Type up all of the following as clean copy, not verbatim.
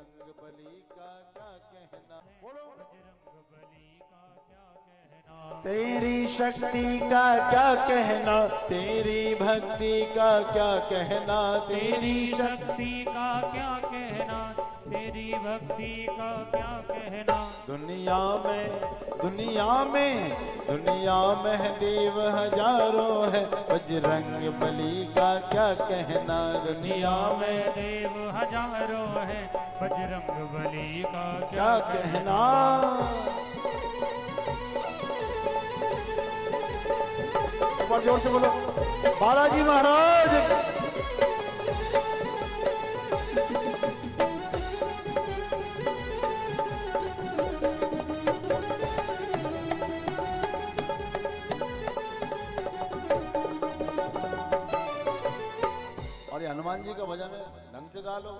बजरंग बली का क्या कहना। बोलो बजरंग बली का क्या कहना। तेरी शक्ति का क्या कहना, तेरी भक्ति का क्या कहना, तेरी शक्ति का क्या कहना, तेरी भक्ति का क्या कहना। दुनिया में दुनिया में दुनिया में देव हजारों है, बजरंग बली का क्या कहना। दुनिया में देव हजारों है, बजरंग बली का क्या कहना। एक बार जोर से बोलो बालाजी महाराज। और ये हनुमान जी का भजन है, ढंग से गा लो।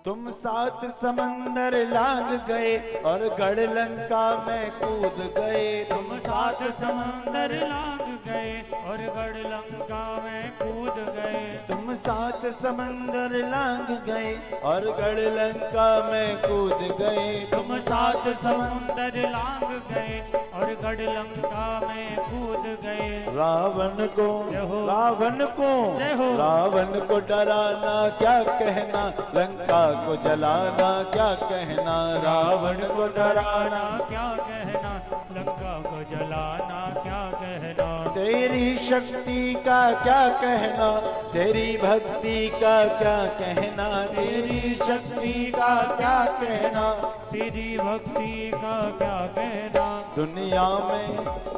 तुम सात समंदर लांग गए और गढ़ लंका में कूद गए। तुम सात समंदर लांग गए और गढ़ लंका में कूद गए। तुम सात समंदर लांग गए और गढ़ लंका में कूद गए। तुम सात समंदर लांग गए और गढ़ लंका में कूद गए। रावण को जय हो। रावण को जय हो। रावण को डराना क्या कहना, लंका को जलाना क्या कहना। रावण को डराना क्या कहना, लंका को जलाना क्या कहना। तेरी शक्ति का क्या कहना, तेरी भक्ति का क्या कहना। तेरी शक्ति का क्या कहना, तेरी भक्ति का क्या कहना। दुनिया में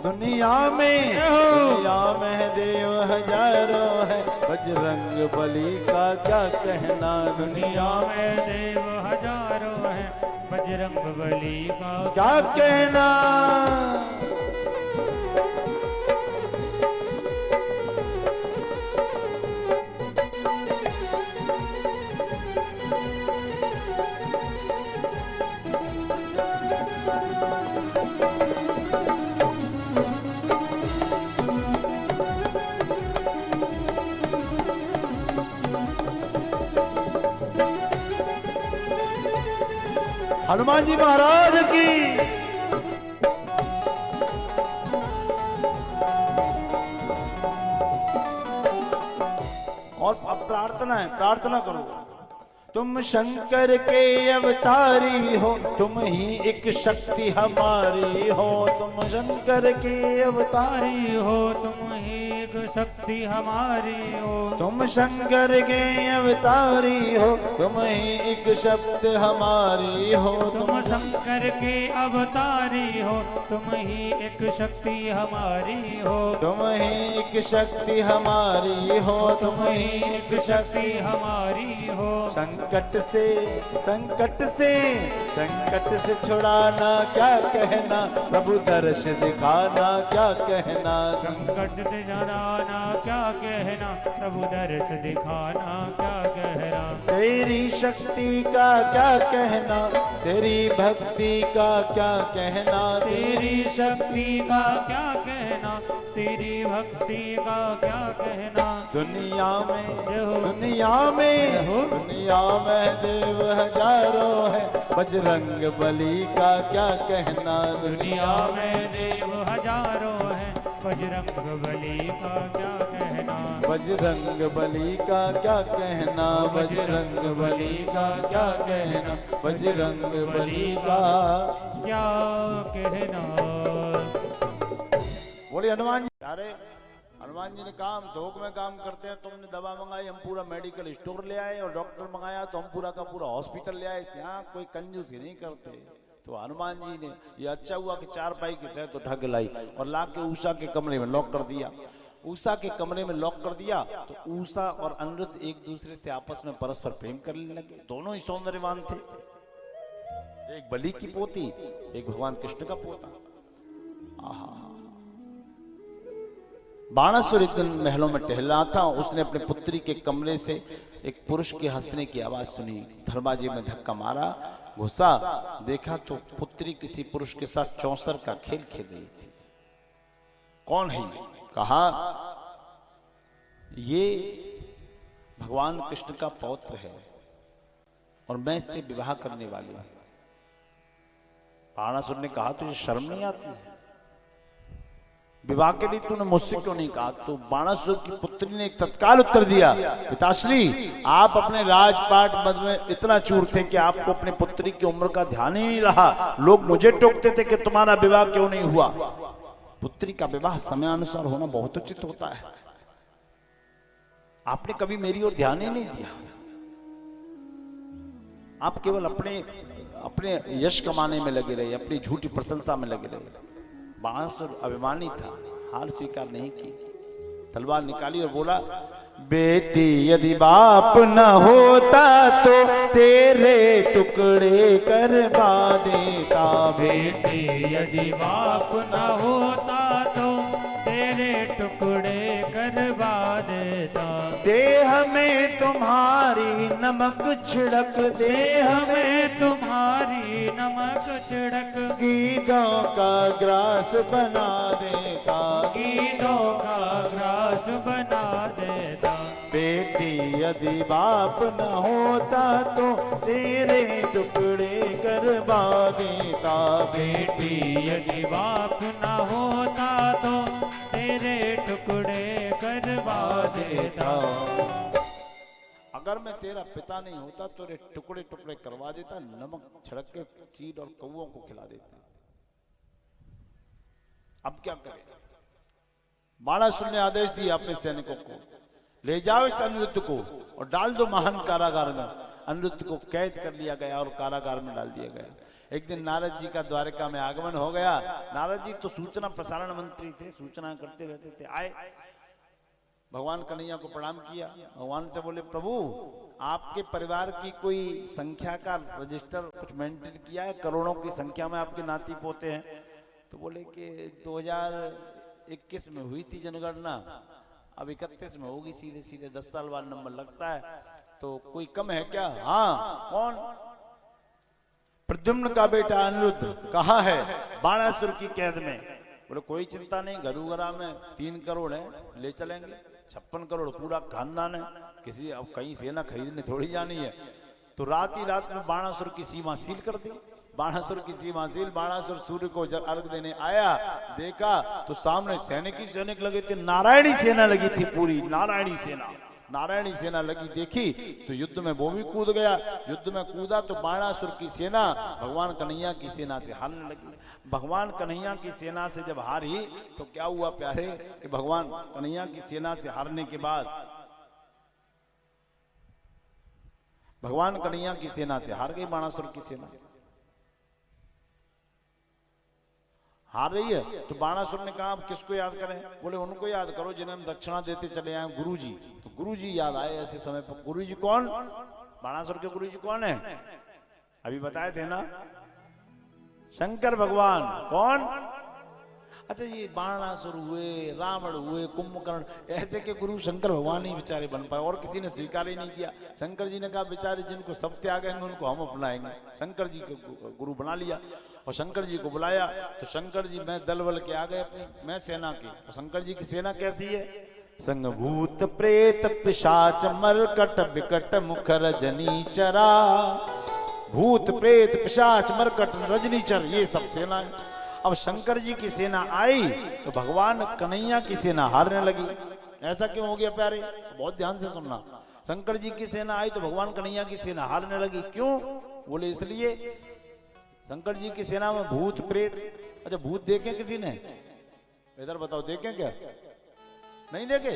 दुनिया में दुनिया में देव हजारों है, बजरंग बली का क्या कहना। दुनिया में देव हजारों है, बजरंग बली का क्या कहना। हनुमान जी महाराज की। और अब प्रार्थना है, प्रार्थना करो। तुम शंकर के अवतारी हो, तुम ही एक शक्ति हमारी हो। तुम शंकर के अवतारी हो, तुम ही एक शक्ति हमारी हो। तुम शंकर के अवतारी हो, तुम ही एक शक्ति हमारी हो। तुम शंकर के अवतारी हो, तुम ही एक शक्ति हमारी हो। तुम ही एक शक्ति हमारी हो। तुम ही एक शक्ति हमारी हो। संकट से संकट से संकट से छुड़ाना क्या कहना, प्रभु दर्श दिखाना क्या कहना। संकट से छुड़ाना क्या कहना, प्रभु दर्श दिखाना क्या कहना। तेरी शक्ति का क्या कहना, तेरी भक्ति का क्या कहना। तेरी शक्ति का क्या कहना, तेरी भक्ति का क्या कहना। दुनिया में दुनिया दुनिया में देव हजारों है, बजरंग बली का क्या कहना। दुनिया में देव हजारों है, बजरंग बली का क्या कहना। बजरंग बली का क्या कहना। बजरंग बली का क्या कहना। बजरंग बली का क्या कहना। बोले हनुमान जी। अरे हनुमान जी ने काम थोक में काम करते हैं। तुमने दवा मंगाई, हम पूरा मेडिकल स्टोर ले आए, और डॉक्टर मंगाया तो हम पूरा का पूरा हॉस्पिटल ले आए। यहाँ कोई कंजूसी नहीं करते। तो हनुमान जी ने ये अच्छा हुआ कि चार पाई की तय तो ढक लाई और ला के उषा के कमरे में लॉक कर दिया। उषा के कमरे में लॉक कर दिया तो उषा और अनिरुद्ध एक दूसरे से आपस में परस्पर प्रेम करने लगे। दोनों ही सौंदर्यवान थे, एक बलि की पोती, एक भगवान कृष्ण का पोता। आहा। बाणासुर एक दिन महलों में टहल रहा था। उसने अपने पुत्री के कमरे से एक पुरुष के हंसने की आवाज सुनी। धर्माजी में धक्का मारा, घुसा, देखा तो पुत्री किसी पुरुष के साथ चौसर का खेल खेल रही थी। कौन है? कहा ये भगवान कृष्ण का पौत्र है। और मैं इससे विवाह करने वाली हूं। बाणासुर ने कहा तुझे शर्म नहीं आती है? विवाह के लिए तूने मुझसे क्यों नहीं कहा? तो बाणासुर की पुत्री ने एक तत्काल उत्तर दिया, पिताश्री आप अपने राजपाट मद में इतना चूर थे कि आपको अपने पुत्री की उम्र का ध्यान ही नहीं रहा। लोग मुझे टोकते थे कि तुम्हारा विवाह क्यों नहीं हुआ। पुत्री का विवाह समयानुसार होना बहुत उचित होता है, आपने कभी मेरी ओर ध्यान ही नहीं दिया। आप केवल अपने यश कमाने में लगे रहे, अपनी झूठी प्रशंसा में लगे रहे। बाणासुर अभिमानी था, हार स्वीकार नहीं की, तलवार निकाली और बोला, बेटी यदि बाप न होता तो तेरे टुकड़े करवा देता। बेटी यदि बाप न होता तो तेरे टुकड़े करवा देता। देह में तुम्हारी नमक छिड़क, देह में तुम्हारी नमक छिड़क, गीदों का ग्रास बना देता। कीड़ों का ग्रास बना देता। बेटी यदि बाप न होता तो तेरे टुकड़े करवा देता। बेटी यदि बाप न होता तो तेरे टुकड़े करवा देता। अगर मैं तेरा पिता नहीं होता तो रे टुकड़े टुकड़े करवा देता, नमक छिड़क के चीड़ और कौओं को खिला देता। अब क्या करें? बाणासुर ने आदेश दिया अपने सैनिकों को, ले जाओ इस अनिरुद्ध को और डाल दो महान कारागार में। अनिरुद्ध को कैद कर लिया गया और कारागार में डाल दिया गया। एक दिन नारद जी का द्वारका में आगमन हो गया। नारद जी तो सूचना प्रसारण मंत्री थे, सूचना करते रहते थे। आए, भगवान कन्हैया को प्रणाम किया, भगवान से बोले, प्रभु आपके परिवार की कोई संख्या का रजिस्टर कुछ मेंटेन किया है? करोड़ों की संख्या में आपके नाती पोते हैं। तो बोले कि 2021 में हुई थी जनगणना, अब 31 में होगी, सीधे सीधे 10 साल बाद नंबर लगता है, तो कोई कम है क्या? हाँ, कौन? प्रद्युम्न का बेटा अनिरुद्ध कहाँ है? बाणासुर की कैद में। बोले कोई चिंता नहीं, घरूघरा में 3 करोड़ है, ले चलेंगे। 56 करोड़ पूरा खानदान है, किसी अब कहीं सेना खरीदने थोड़ी जानी है। तो रात ही रात में बाणासुर की सीमा सील कर दी। बाणासुर की सीमा सील। बाणासुर सूर्य को जब अर्घ देने आया, देखा तो सामने सैनिक ही सैनिक लगे थे, नारायणी सेना लगी थी, पूरी नारायणी सेना। नारायणी सेना लगी, देखी तो युद्ध में वो भी कूद गया। युद्ध में कूदा तो बाणासुर की सेना भगवान कन्हैया की सेना से हारने लगी। भगवान कन्हैया की सेना से जब हारी तो क्या हुआ प्यारे, कि भगवान कन्हैया की सेना से हारने के बाद, भगवान कन्हैया की सेना से हार गई बाणासुर की सेना, हार रही है। तो बाणासुर ने कहा अब किसको याद करें? बोले उनको याद करो जिन्हें हम दक्षिणा देते चले आए, गुरुजी। तो गुरुजी याद आए ऐसे समय पर। गुरुजी कौन? बाणासुर के गुरुजी कौन है? अभी बताए थे ना, शंकर भगवान। कौन? अच्छा, ये बाणासुर हुए, रावण हुए, कुंभकर्ण, ऐसे के गुरु शंकर भगवान ही बेचारे बन पाए, और किसी ने स्वीकार ही नहीं किया। शंकर जी ने कहा बेचारे जिनको सब त्यागेंगे उनको हम अपनाएंगे। शंकर जी को गुरु बना लिया और शंकर जी को बुलाया। तो शंकर जी मैं दल बल के आ गए अपनी, मैं सेना की। और शंकर जी की सेना कैसी है? संग भूत प्रेत पिशाच मरकट विकट मुख रजनी चरा। भूत प्रेत पिशाच मरकट रजनीचर, ये सब सेना है। अब शंकर जी की सेना आई तो भगवान कन्हैया की सेना हारने लगी। ऐसा क्यों हो गया प्यारे? बहुत ध्यान से सुनना। शंकर जी की सेना आई तो भगवान कन्हैया की सेना हारने लगी। क्यों? बोले इसलिए शंकर जी की सेना में भूत प्रेत। अच्छा, भूत देखे किसी ने? इधर बताओ, देखे क्या? नहीं देखे?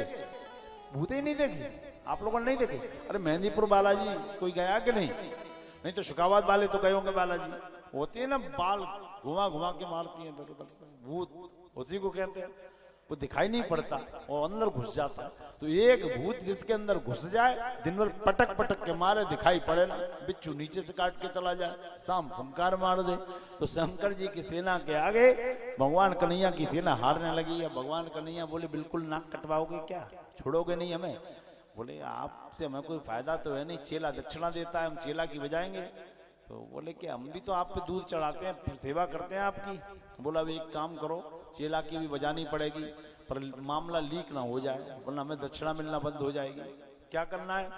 भूत ही नहीं देखे आप लोगों ने? नहीं देखे? अरे मेहंदीपुर बालाजी कोई गया कि नहीं? नहीं तो शुकाबाद वाले तो गए होंगे। बालाजी होती है ना, बाल घुमा घुमा के मारती हैं इधर उधर से, भूत उसी को कहते हैं। वो दिखाई नहीं पड़ता और अंदर घुस जाता। तो एक भूत जिसके अंदर घुस जाए, दिन भर पटक पटक के मारे, दिखाई पड़े ना, बिच्छू नीचे से काट के चला जाए, शाम फंकार मार दे। तो शंकर जी की सेना के आगे भगवान कन्हैया की सेना हारने लगी। अब भगवान कन्हैया बोले बिल्कुल नाक कटवाओगे क्या? छोड़ोगे नहीं हमें? बोले आपसे हमें कोई फायदा तो है नहीं, चेला दक्षिणा देता है, हम चेला की बजाएंगे। तो बोले कि हम भी तो आप पे दूध चढ़ाते हैं, सेवा करते हैं आपकी। बोला अब एक काम करो, चेला की भी बजानी पड़ेगी, पर मामला लीक ना हो जाए, वरना हमें दक्षिणा मिलना बंद हो जाएगी। क्या करना है?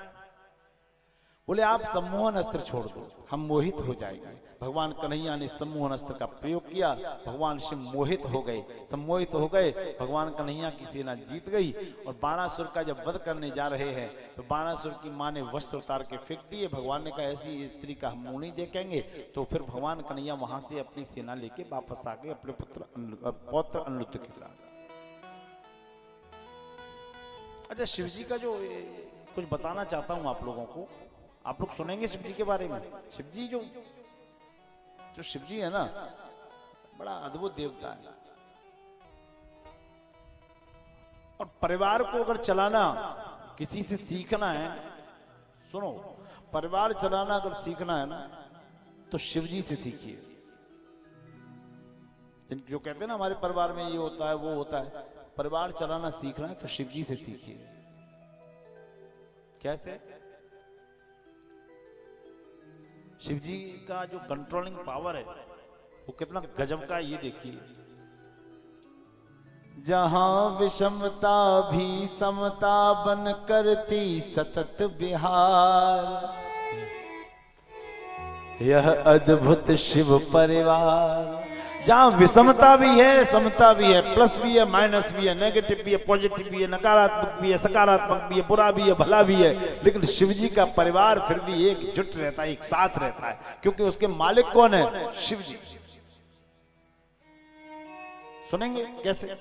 बोले आप सम्मोहन अस्त्र छोड़ दो, हम मोहित हो जाएंगे। भगवान कन्हैया ने सम्मोहन अस्त्र का प्रयोग किया, भगवान शिव मोहित हो गए, सम्मोहित हो गए। भगवान कन्हैया की सेना जीत गई और बाणासुर का जब वध करने जा रहे हैं तो बाणासुर की मां ने वस्त्र उतार के फेंक दिए। भगवान ने कहा ऐसी स्त्री का हम मुंह नहीं देखेंगे। तो फिर भगवान कन्हैया वहां से अपनी सेना लेके वापस आ गए अपने पौत्र अनिरुद्ध के साथ। अच्छा, शिव जी का जो कुछ बताना चाहता हूं आप लोगों को, आप लोग सुनेंगे शिव जी के बारे में। शिव जी जो शिव जी है ना, बड़ा अद्भुत देवता है। और परिवार को अगर चलाना किसी से सीखना है, सुनो, परिवार चलाना अगर सीखना है ना तो शिव जी से सीखिए। जो कहते हैं ना हमारे परिवार में ये होता है वो होता है, परिवार चलाना सीखना है तो शिव जी से सीखिए। कैसे? शिव जी का जो कंट्रोलिंग पावर है वो कितना गजब का है, ये देखिए। जहां विषमता भी समता बन करती सतत बिहार, यह अद्भुत शिव परिवार। जहां विषमता भी है, समता भी है, प्लस भी है, माइनस भी है, नेगेटिव भी है, पॉजिटिव भी है, नकारात्मक भी है, सकारात्मक भी है, बुरा भी है, भला भी है, लेकिन शिव जी का परिवार फिर भी एकजुट रहता है, एक साथ रहता है, क्योंकि उसके मालिक कौन है? शिव जी। सुनेंगे कैसे?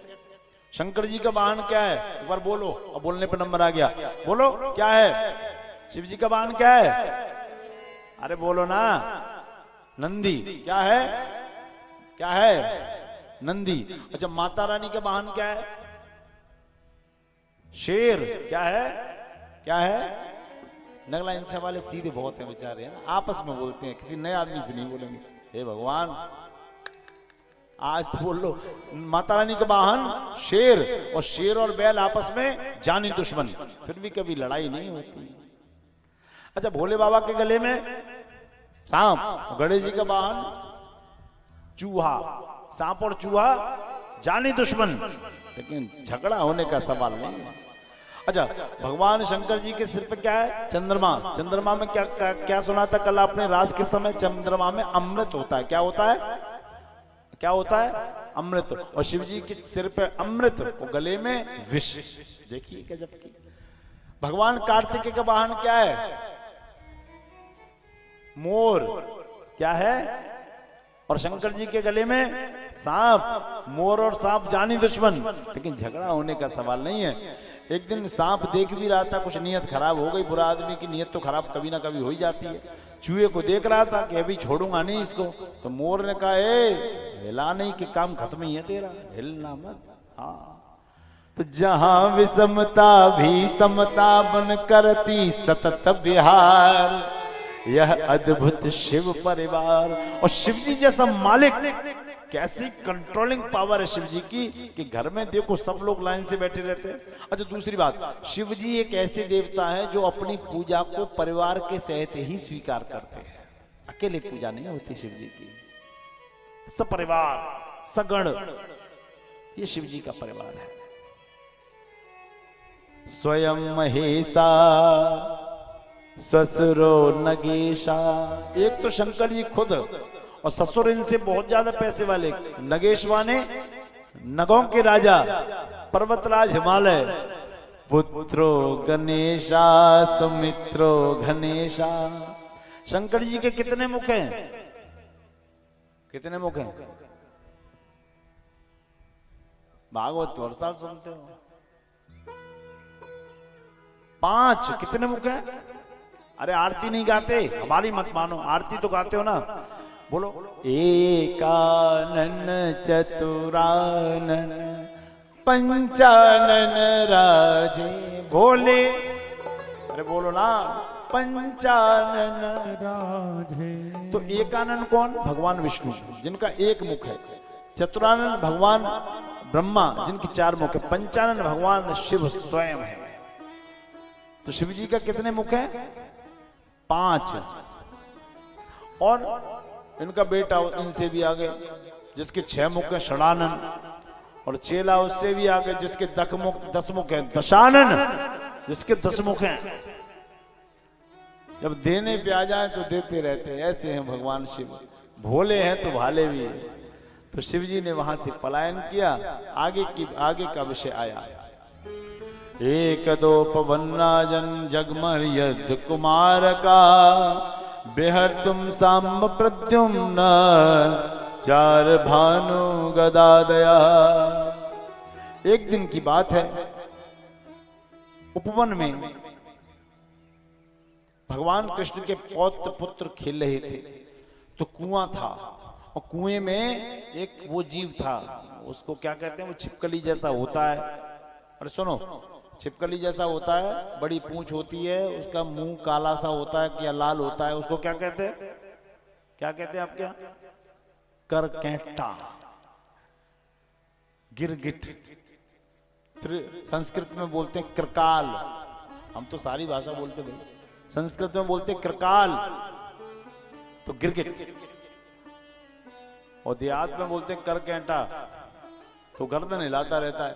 शंकर जी का वाहन क्या है? एक बार बोलो, और बोलने पर नंबर आ गया। बोलो क्या है? शिव जी का वाहन क्या है? अरे बोलो ना। नंदी। क्या है? क्या है? नंदी। अच्छा, माता रानी का वाहन क्या है? शेर। क्या है? क्या है? नगला इंछा वाले सीधे बहुत हैं बेचारे, है ना, आपस में बोलते हैं, किसी नए आदमी से नहीं बोलेंगे। हे भगवान, आज तो बोल लो। माता रानी का वाहन शेर, और शेर और बैल आपस में जानी दुश्मन, फिर भी कभी लड़ाई नहीं होती। अच्छा, भोले बाबा के गले में सांप, गणेश जी का वाहन चूहा। सांप और चूहा जानी दुश्मन, लेकिन झगड़ा होने का सवाल नहीं है। अच्छा, भगवान शंकर जी के सिर पे क्या है? चंद्रमा। चंद्रमा में क्या सुना था कल आपने रास के समय? चंद्रमा में अमृत होता है। क्या होता है? क्या होता है? अमृत। और शिव जी के सिर पे अमृत और गले में विष। देखिए गजब की। भगवान कार्तिकेय का वाहन क्या है? मोर। क्या है? और शंकर जी के गले में सांप। मोर और सांप जानी दुश्मन, लेकिन झगड़ा होने का सवाल नहीं है। एक दिन सांप देख भी रहा था, कुछ नियत खराब हो गई। बुरा आदमी की नियत तो खराब कभी ना कभी हो ही जाती है। चूहे को देख रहा था कि अभी छोड़ूंगा नहीं इसको, तो मोर ने कहा, ए हिला नहीं कि काम खत्म ही है तेरा, हिलना मत। हाँ, तो जहां विषमता भी समता बन करती सतत बिहार, यह अद्भुत शिव परिवार। और शिव जी जैसा मालिक, कैसी कंट्रोलिंग पावर है शिव जी की कि घर में देखो सब लोग लाइन से बैठे रहते हैं। अच्छा, दूसरी बात, शिव जी एक ऐसे देवता है जो अपनी पूजा को परिवार के सहित ही स्वीकार करते हैं। अकेले पूजा नहीं होती शिव जी की, सपरिवार सगण, ये शिव जी का परिवार है। स्वयं महेशा ससुरो नगेशा। एक तो शंकर जी खुद, और ससुर इनसे बहुत ज्यादा पैसे वाले। नगेश माने नगों के राजा, पर्वतराज हिमालय। पुत्रो गणेशा सुमित्रो घनेशा। शंकर जी के कितने मुख हैं? कितने मुख हैं? भागवत हर साल सुनते हो। 5। कितने मुख हैं? अरे आरती नहीं गाते, हमारी मत मानो, आरती तो गाते हो ना। बोलो, एकानन चतुरानन पंचानन राजे भोले। अरे बोलो ना, पंचानन राधे। तो एकानन कौन? भगवान विष्णु, जिनका एक मुख है। चतुरानन भगवान ब्रह्मा, जिनकी 4 मुख है। पंचानन भगवान शिव स्वयं है। तो शिव जी का कितने मुख है? 5। और इनका बेटा इनसे भी आगे, जिसके 6 मुख है, षडानन। और चेला उससे भी आगे, जिसके 10 मुख है, दशानन, जिसके 10 मुख हैं। जब देने पे आ जाए तो देते रहते हैं। ऐसे हैं भगवान शिव, भोले हैं तो भाले भी हैं। तो शिव जी ने वहां से पलायन किया। आगे का विषय आया। एक दो पवन राजन जगमर यद कुमार का, बेहर तुम सांब प्रद्युम्न चार भानु गदा दया। एक दिन की बात है, उपवन में भगवान कृष्ण के पौत्र पुत्र खेल रहे थे। तो कुआं था और कुएं में एक वो जीव था, उसको क्या कहते हैं, वो छिपकली जैसा होता है। अरे सुनो, छिपकली जैसा होता है, बड़ी पूंछ होती है, उसका मुंह काला सा होता है या लाल होता है, उसको क्या कहते हैं, क्या कहते हैं आपके यहाँ? करकैंटा, गिरगिट, फिर संस्कृत में बोलते हैं कृकाल। हम तो सारी भाषा बोलते भाई, संस्कृत में बोलते हैं कृकाल तो गिरगिट, और देहात में बोलते हैं करकैंटा तो गर्दन हिलाता रहता है।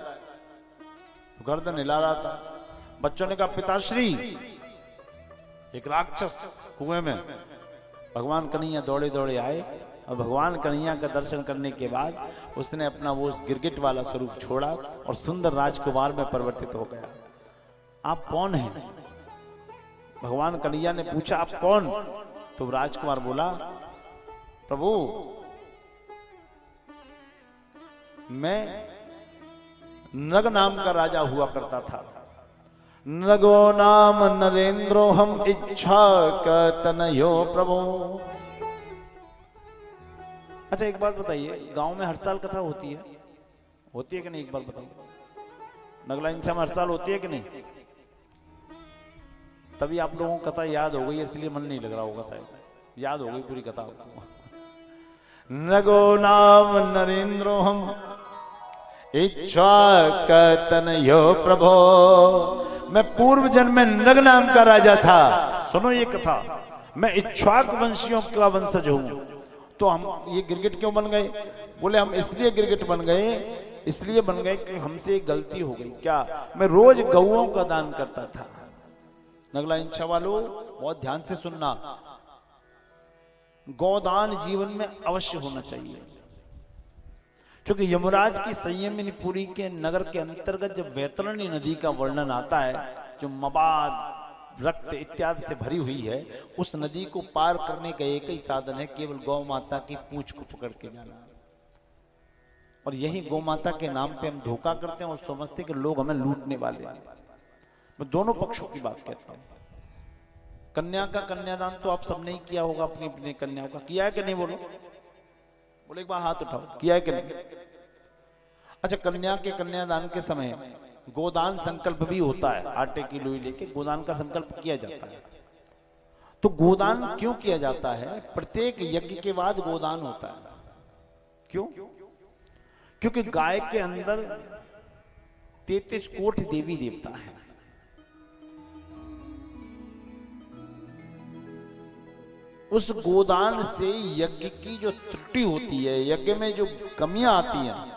तो गर्दन हिला रहा था। बच्चों ने कहा पिताश्री, एक राक्षस कुएं में। भगवान कन्हैया दौड़े दौड़े आए और भगवान कन्हैया का दर्शन करने के बाद उसने अपना वो गिरगिट वाला स्वरूप छोड़ा और सुंदर राजकुमार में परिवर्तित हो गया। आप कौन हैं? भगवान कन्हैया ने पूछा आप कौन? तो राजकुमार बोला प्रभु मैं नग नाम का राजा हुआ करता था। नगो नाम नरेंद्रो हम इच्छा कतनयो प्रभु। अच्छा एक बात बताइए, गांव में हर साल कथा होती है कि नहीं? एक बार बताइए, नगला इंछा में हर साल होती है कि नहीं? तभी आप लोगों को कथा याद हो गई, इसलिए मन नहीं लग रहा होगा, शायद याद हो गई पूरी कथा आपको। नगो नाम नरेंद्रो हम इच्छा कतनयो प्रभो। मैं पूर्व जन्म में नग नाम का राजा था। सुनो ये कथा, मैं इक्ष्वाक वंशियों का वंशज हूं। तो हम ये गिरगिट क्यों बन गए? बोले हम इसलिए गिरगिट बन गए कि हमसे एक गलती हो गई। क्या? मैं रोज गौओं का दान करता था। नगला इंछा वालों बहुत ध्यान से सुनना, गौदान जीवन में अवश्य होना चाहिए। क्योंकि यमराज की संयमिनी पुरी के नगर के अंतर्गत जब वैतरणी नदी का वर्णन आता है, जो मवाद रक्त इत्यादि से भरी हुई है, उस नदी को पार करने का एक ही साधन है, केवल गौ माता की पूंछ को पकड़ के जाना। और यही गौ माता के नाम पे हम धोखा करते हैं और समझते हैं कि लोग हमें लूटने वाले हैं। मैं दोनों पक्षों की बात कहता हूं। कन्या का कन्यादान तो आप सबने ही किया होगा, अपनी अपनी कन्याओं का किया है कि नहीं? बोलो एक बार हाथ उठाओ, किया है कि नहीं? अच्छा, कन्या के कन्यादान के समय गोदान संकल्प भी होता है। आटे की लोई लेके गोदान का संकल्प किया जाता है। तो गोदान क्यों किया जाता है? प्रत्येक यज्ञ के बाद गोदान होता है। क्यों? क्योंकि गाय के अंदर 33 कोटि देवी देवता है। उस गोदान से यज्ञ की जो त्रुटि होती है, यज्ञ में जो कमियां आती हैं,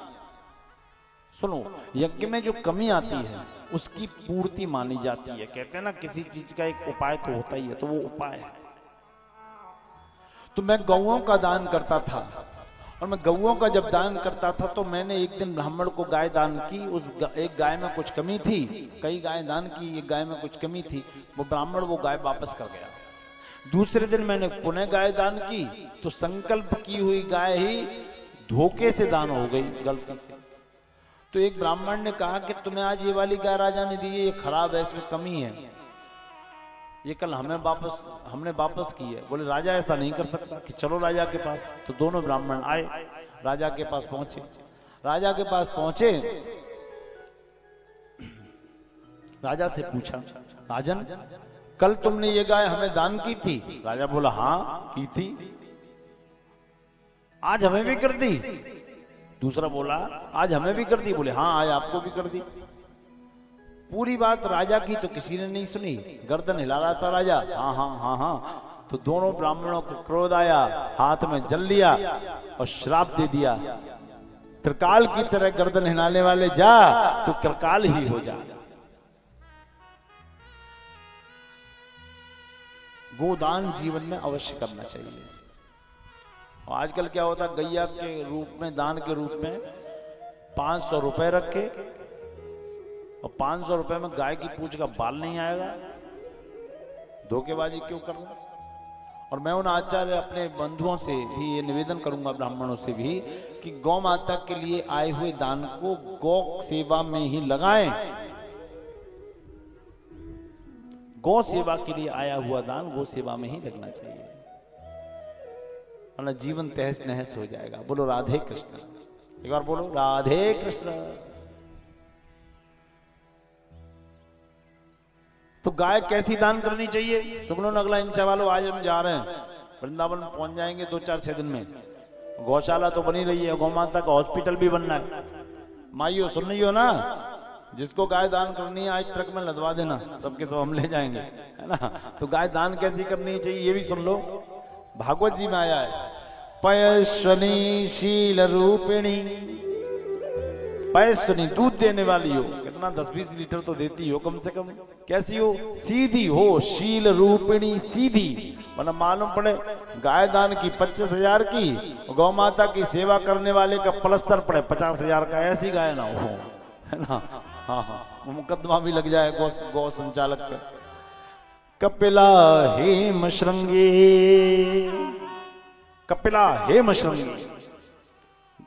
सुनो, यज्ञ में जो कमी आती है उसकी पूर्ति मानी जाती है। कहते हैं ना किसी चीज का एक उपाय तो होता ही है, तो वो उपाय है। तो मैं गौओं का दान करता था, और मैं गौओं का जब दान करता था तो मैंने एक दिन ब्राह्मण को गाय दान की। उस एक गाय में कुछ कमी थी, कई गाय दान की, एक गाय में कुछ कमी थी। वो ब्राह्मण वो गाय वापस कर गया। दूसरे दिन मैंने पुनः गाय दान की तो संकल्प की हुई गाय ही धोखे से दान हो गई, गलती से। तो एक ब्राह्मण ने कहा कि तुम्हें आज ये वाली गाय राजा ने दी है, ये खराब है, इसमें कमी है, ये कल हमने वापस की है। बोले राजा ऐसा नहीं कर सकता, कि चलो राजा के पास। तो दोनों ब्राह्मण आए, राजा के पास पहुंचे। राजा के पास पहुंचे, राजा से पूछा, राजन कल तुमने ये गाय हमें दान की थी? राजा बोला हाँ की थी। आज हमें भी कर दी? दूसरा बोला आज हमें भी कर दी। बोले हाँ आज आपको भी कर दी। पूरी बात राजा की तो किसी ने नहीं सुनी, गर्दन हिला रहा था राजा, हाँ हाँ हाँ हाँ। तो दोनों ब्राह्मणों को क्रोध आया, हाथ में जल लिया और श्राप दे दिया, त्रिकाल की तरह गर्दन हिलाने वाले जा तो त्रिकाल ही हो जा। गोदान जीवन में अवश्य करना चाहिए। और आजकल क्या होता है, गैया के रूप में, दान के रूप में 500 रुपए रखे और 500 रुपए में गाय की पूंछ का बाल नहीं आएगा। धोखेबाजी क्यों करना। और मैं उन आचार्य अपने बंधुओं से भी ये निवेदन करूंगा, ब्राह्मणों से भी, कि गौ माता के लिए आए हुए दान को गौ सेवा में ही लगाएं। गौ सेवा के लिए आया हुआ दान गौ सेवा में ही लगना चाहिए, वरना जीवन तहस नहस हो जाएगा। बोलो राधे कृष्ण, एक बार बोलो राधे कृष्ण। तो गाय कैसी दान करनी चाहिए? सुन लो अगला इंचा वालों, आज हम जा रहे हैं वृंदावन, पहुंच जाएंगे 2-4-6 दिन में। गौशाला तो बनी रही है, गौ माता का हॉस्पिटल भी बनना है। माइयो सुन रही हो ना, जिसको गाय दान करनी है आज ट्रक में लदवा देना, सबके सब हम ले जाएंगे, है ना। तो गाय दान कैसी करनी चाहिए ये भी सुन लो। भागवत जी में आया है, पयस्वनी शील रूपिणी। पयस्वनी दूध देने वाली हो, कितना 10-20 लीटर तो देती हो कम से कम। कैसी हो? सीधी हो, शील रूपिणी सीधी। वरना मालूम पड़े गाय दान की 25,000 की, गौ माता की सेवा करने वाले का प्लस्तर पड़े 50,000 का, ऐसी गाय ना हो, है ना। हाँ हाँ, मुकदमा भी लग जाए गौ संचालक पे। कपिला हेम श्रृंगी, कपिला हेम श्रृंगी,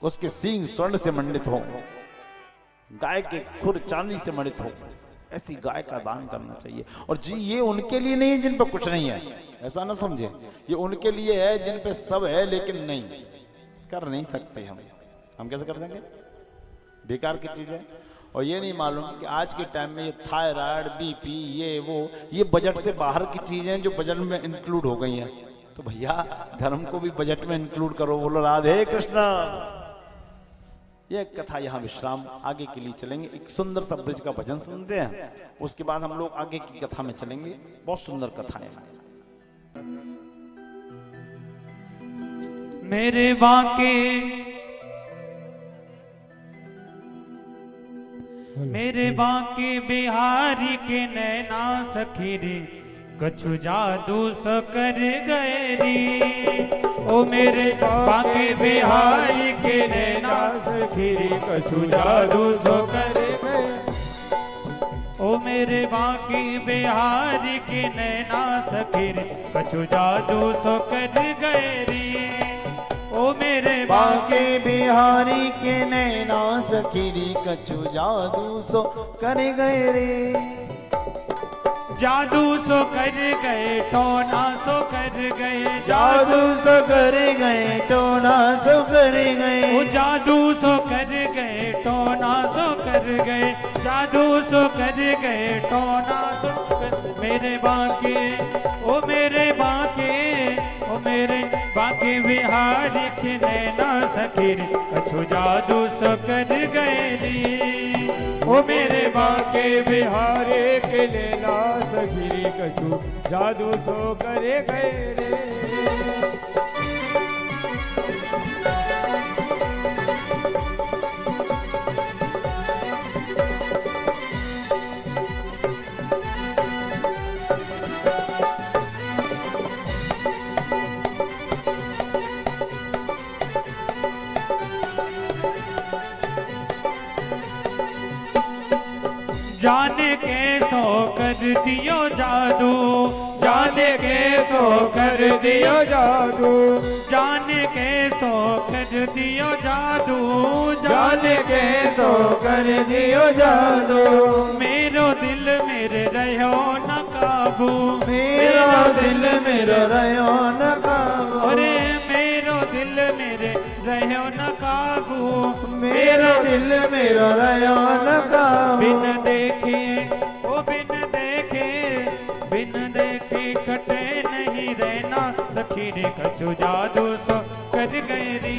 उसके सींग स्वर्ण से मंडित हो, गाय के खुर चांदी से मंडित हो, ऐसी गाय का दान करना चाहिए। और जी ये उनके लिए नहीं है जिन पे कुछ नहीं है, ऐसा ना समझे। ये उनके लिए है जिन पे सब है लेकिन नहीं, कर नहीं सकते हम कैसे कर देंगे? बेकार की चीज है। और ये नहीं मालूम कि आज के टाइम में ये थायराइड, बीपी, ये वो, ये बजट से बाहर की चीजें जो बजट में इंक्लूड हो गई हैं। तो भैया धर्म को भी बजट में इंक्लूड करो। बोलो राधे कृष्ण। ये कथा यहाँ विश्राम, आगे के लिए चलेंगे। एक सुंदर सा ब्रज का भजन सुनते हैं, उसके बाद हम लोग आगे की कथा में चलेंगे। बहुत सुंदर कथा है। मेरे बांके, मेरे बांके बिहारी के नैना सखी रे, कछु जादू सो कर गए रे। ओ मेरे बांके बिहारी के नैना सखी रे, कछु जादू सो कर गए। ओ मेरे बांके बिहारी के नैना सखी रे, कछु जादू सो कर गए रे। ओ मेरे बांके बिहारी के नैना सखीरी, कछु जादू सो कर गए रे। जादू सो कर गए, टोना सो कर गए, जादू सो कर गए, टोना सो कर गए। ओ जादू सो कर गए, टोना सो कर गए, जादू सो कर गए, टोना सो कर। मेरे बांके, ओ मेरे बांके, ओ मेरे बांके बिहारी के नैना सखी रे, कछु जादू सो कर गए रे। ओ मेरे बांके बिहारी के नैना सखी रे, कछु जादू सो कर गए रे। जाने के सो कर दियो जादू, जाने के सो कर दियो जादू, जाने के सो कर दियो जादू, जाने के सो कर दियो जादू। मेरो दिल मेरे रहो न काबू, मेरो दिल मेरो रहो न काबू। अरे मेरो दिल मेरे रहो न काबू, मेरो दिल मेरो रहो न काबू। बिन देखे, ओ बिन देखे, बिन देखे कटे नहीं रहना सखी रे, कछु जादू सो कर गए रे।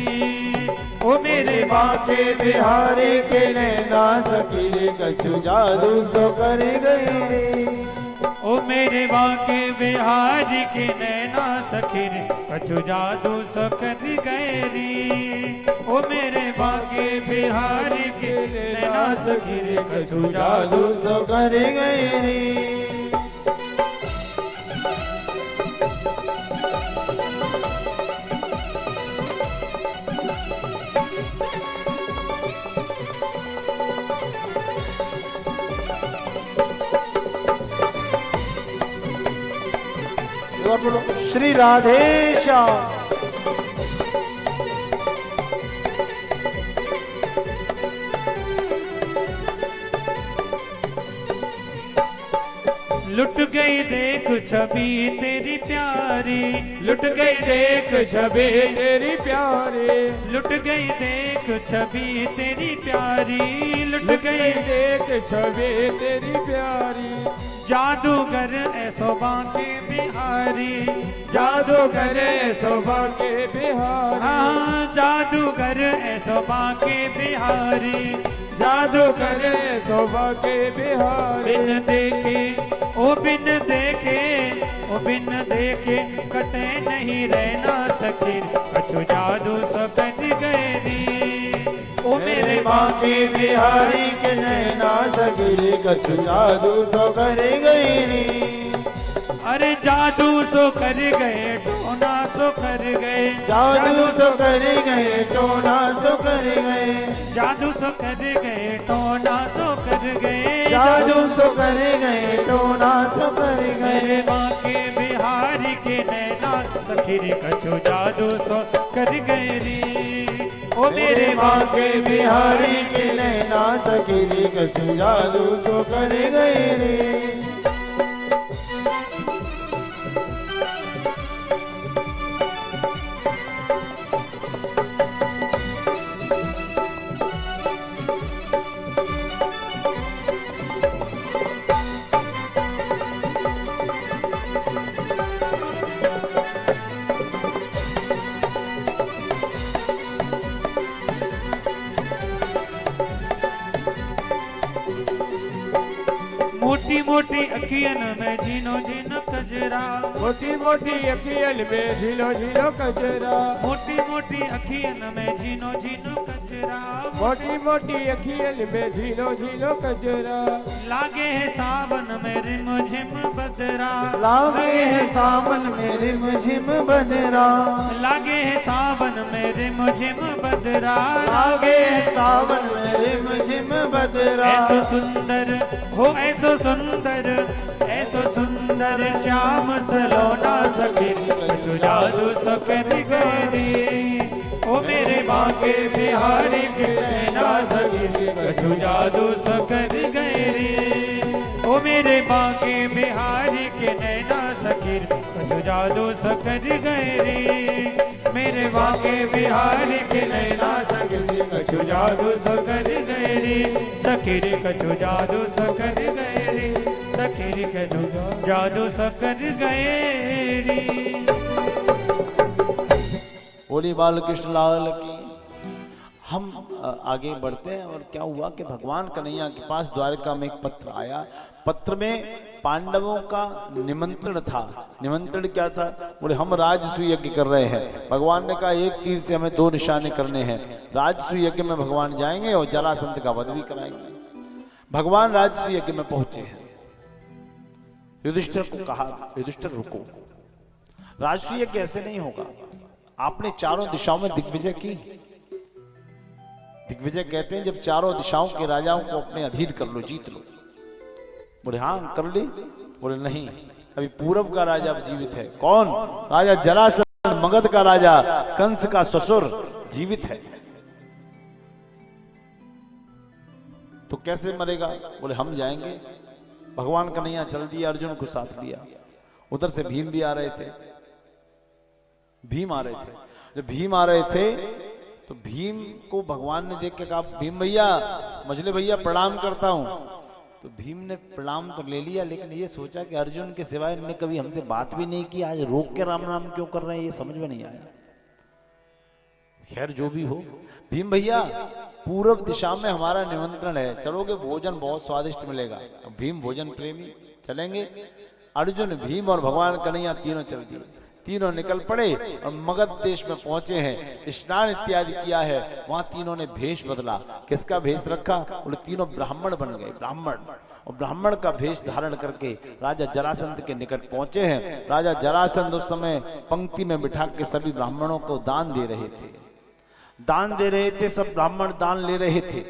ओ मेरे बांके बिहारी के नैना सखी रे, कछु जादू सो कर गए रे। ओ मेरे बांके बिहारी के नैना सखी रे, कछु जादू सो कर गए रे। ओ मेरे बांके बिहारी के नैना सखी रे, कछु जादू सो कर गए रे। और बोलो श्री राधे श्याम। लुट गई देख छवि तेरी प्यारी, लुट गई देख छवि तेरी प्यारी, लुट गई देख छवि तेरी प्यारी, लुट गई देख छवि तेरी प्यारी। जादूगर ऐसो बांके बिहारी, जादूगर ऐसो बांके बिहारी, हाँ जादूगर ऐसो बांके बिहारी, जादूगर ऐसो बांके बिहारी। बिन देखे ओ बिन देखे, ओ बिन देखे कटे नहीं रहना सके, कछु जादू सकत गैरी। ओ मेरे बांके बिहारी के नैना सगिरी, कछु जादू सो कर गई। अरे जादू सो कर गए टोना सो कर गए, जादू सो कर गए टोना सो कर गए, जादू सो कर गए टोना सो कर गए, जादू सो कर गए टोना सो कर गए। बांके बिहारी के नैना सखीरी कछु जादू सो कर गए री। ओ मेरे बांके बिहारी के नैना सगिरी, कछु जादू सो कर गए रे। मोटी मोटी अखियन में झीनो झीनो कजरा, मोटी मोटी अखियन में झीनो झीनो कजरा, मोटी मोटी अखियन में झीनो झीनो कजरा, मोटी मोटी अखियन में झीनो झीनो कजरा। लागे है सावन में रिम झिम बदरा, लागे है सावन में रिम झिम बदरा, लागे है सावन में रिम झिम बदरा, लागे है सावन में रिम झिम बदरा। ऐसो सुंदर हो ऐसो सुंदर, ऐसो सुंदर श्याम सलोना सखी, कछु जादू सो कर गई। ओ मेरे बांके बिहारी के नैना सखी, कछु जादू सो कर गई। ओ मेरे बांके बिहारी के नैना सखी, कछु जादू सो कर गई। मेरे बांके बिहारी के नैना सखी, कछु जादू सो कर गई। सखी कछु जादू सो कर गई, सखी कछु जादू सो कर गई। बोली बालकृष्ण लाल की। हम आगे बढ़ते हैं और क्या हुआ कि भगवान कन्हैया के पास द्वारका में एक पत्र आया। पत्र में पांडवों का निमंत्रण था। निमंत्रण क्या था? बोले हम राजसूय यज्ञ कर रहे हैं। भगवान ने कहा एक तीर से हमें 2 निशाने करने हैं। राजसूय यज्ञ में भगवान जाएंगे और जरासंध का वध भी कराएंगे। भगवान राजसूय यज्ञ में पहुंचे हैं। युधिष्ठिर को कहा, युधिष्ठिर रुको, राजसूय यज्ञ ऐसे नहीं होगा। आपने चारों दिशाओं में दिग्विजय की। दिग्विजय कहते हैं जब चारों दिशाओं के राजाओं को अपने अधीन कर लो, जीत लो। बोले हाँ कर ली। बोले नहीं, अभी पूरब का राजा जीवित है। कौन? राजा जरासंध, मगध का राजा, कंस का ससुर जीवित है। तो कैसे मरेगा? बोले हम जाएंगे। भगवान कन्हैया चल दिया, अर्जुन को साथ लिया। उधर से भीम भी आ रहे थे। भीम आ रहे थे। जब भीम आ रहे थे तो भीम को भगवान ने देख के कहा, भीम भैया, मझले भैया प्रणाम करता हूं। तो भीम ने प्रणाम तो ले लिया, लेकिन ये सोचा कि अर्जुन के सिवाय इन्होंने कभी हमसे बात भी नहीं की, आज रोक के राम नाम क्यों कर रहे हैं, ये समझ में नहीं आया। खैर जो भी हो, भीम भैया पूर्व दिशा में हमारा निमंत्रण है, चलोगे? भोजन बहुत स्वादिष्ट मिलेगा। भीम भोजन प्रेमी, चलेंगे। अर्जुन, भीम और भगवान कन्हैया तीनों चल दिए। तीनों निकल पड़े और मगध देश में पहुंचे हैं। स्नान इत्यादि किया है। वहां तीनों ने भेष बदला। किसका भेष रखा? बोले तीनों ब्राह्मण बन गए, ब्राह्मण। और ब्राह्मण का भेष धारण करके राजा जरासंध के निकट पहुंचे हैं। राजा जरासंध उस समय पंक्ति में बिठा के सभी ब्राह्मणों को दान दे रहे थे। दान दे रहे थे, सब ब्राह्मण दान ले रहे थे।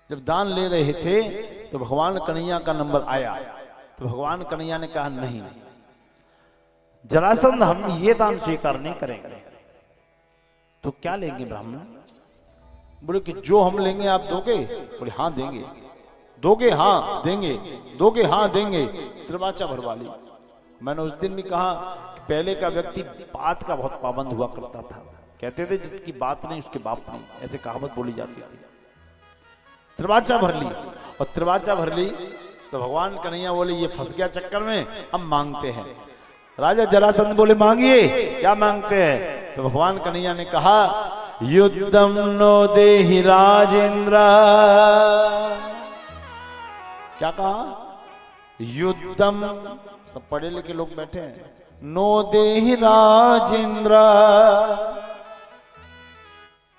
जब दान ले रहे थे तो भगवान कन्हैया का नंबर आया। तो भगवान कन्हैया ने कहा नहीं, जरासंध हम ये दान स्वीकार नहीं करेंगे। तो क्या लेंगे ब्राह्मण? बोले कि जो हम लेंगे आप दोगे? बोले हाँ देंगे। दोगे? हाँ देंगे। दोगे? हाँ देंगे। त्रिवाचा भरवा ली। मैंने उस दिन भी कहा कि पहले का व्यक्ति बात का बहुत पाबंद हुआ करता था। कहते थे जिसकी बात नहीं उसके बाप नहीं, ऐसे कहावत बोली जाती थी। त्रिवाचा भर ली, और त्रिवाचा भर ली तो भगवान कन्हैया बोले ये फंस गया चक्कर में, अब मांगते हैं। राजा जरासंध बोले मांगिए, क्या मांगते हैं? तो भगवान कन्हैया ने कहा युद्धम नो देहि राजेंद्र। क्या कहा? युद्धम, सब पढ़े लिखे लोग बैठे हैं। नो देहि राजेंद्र,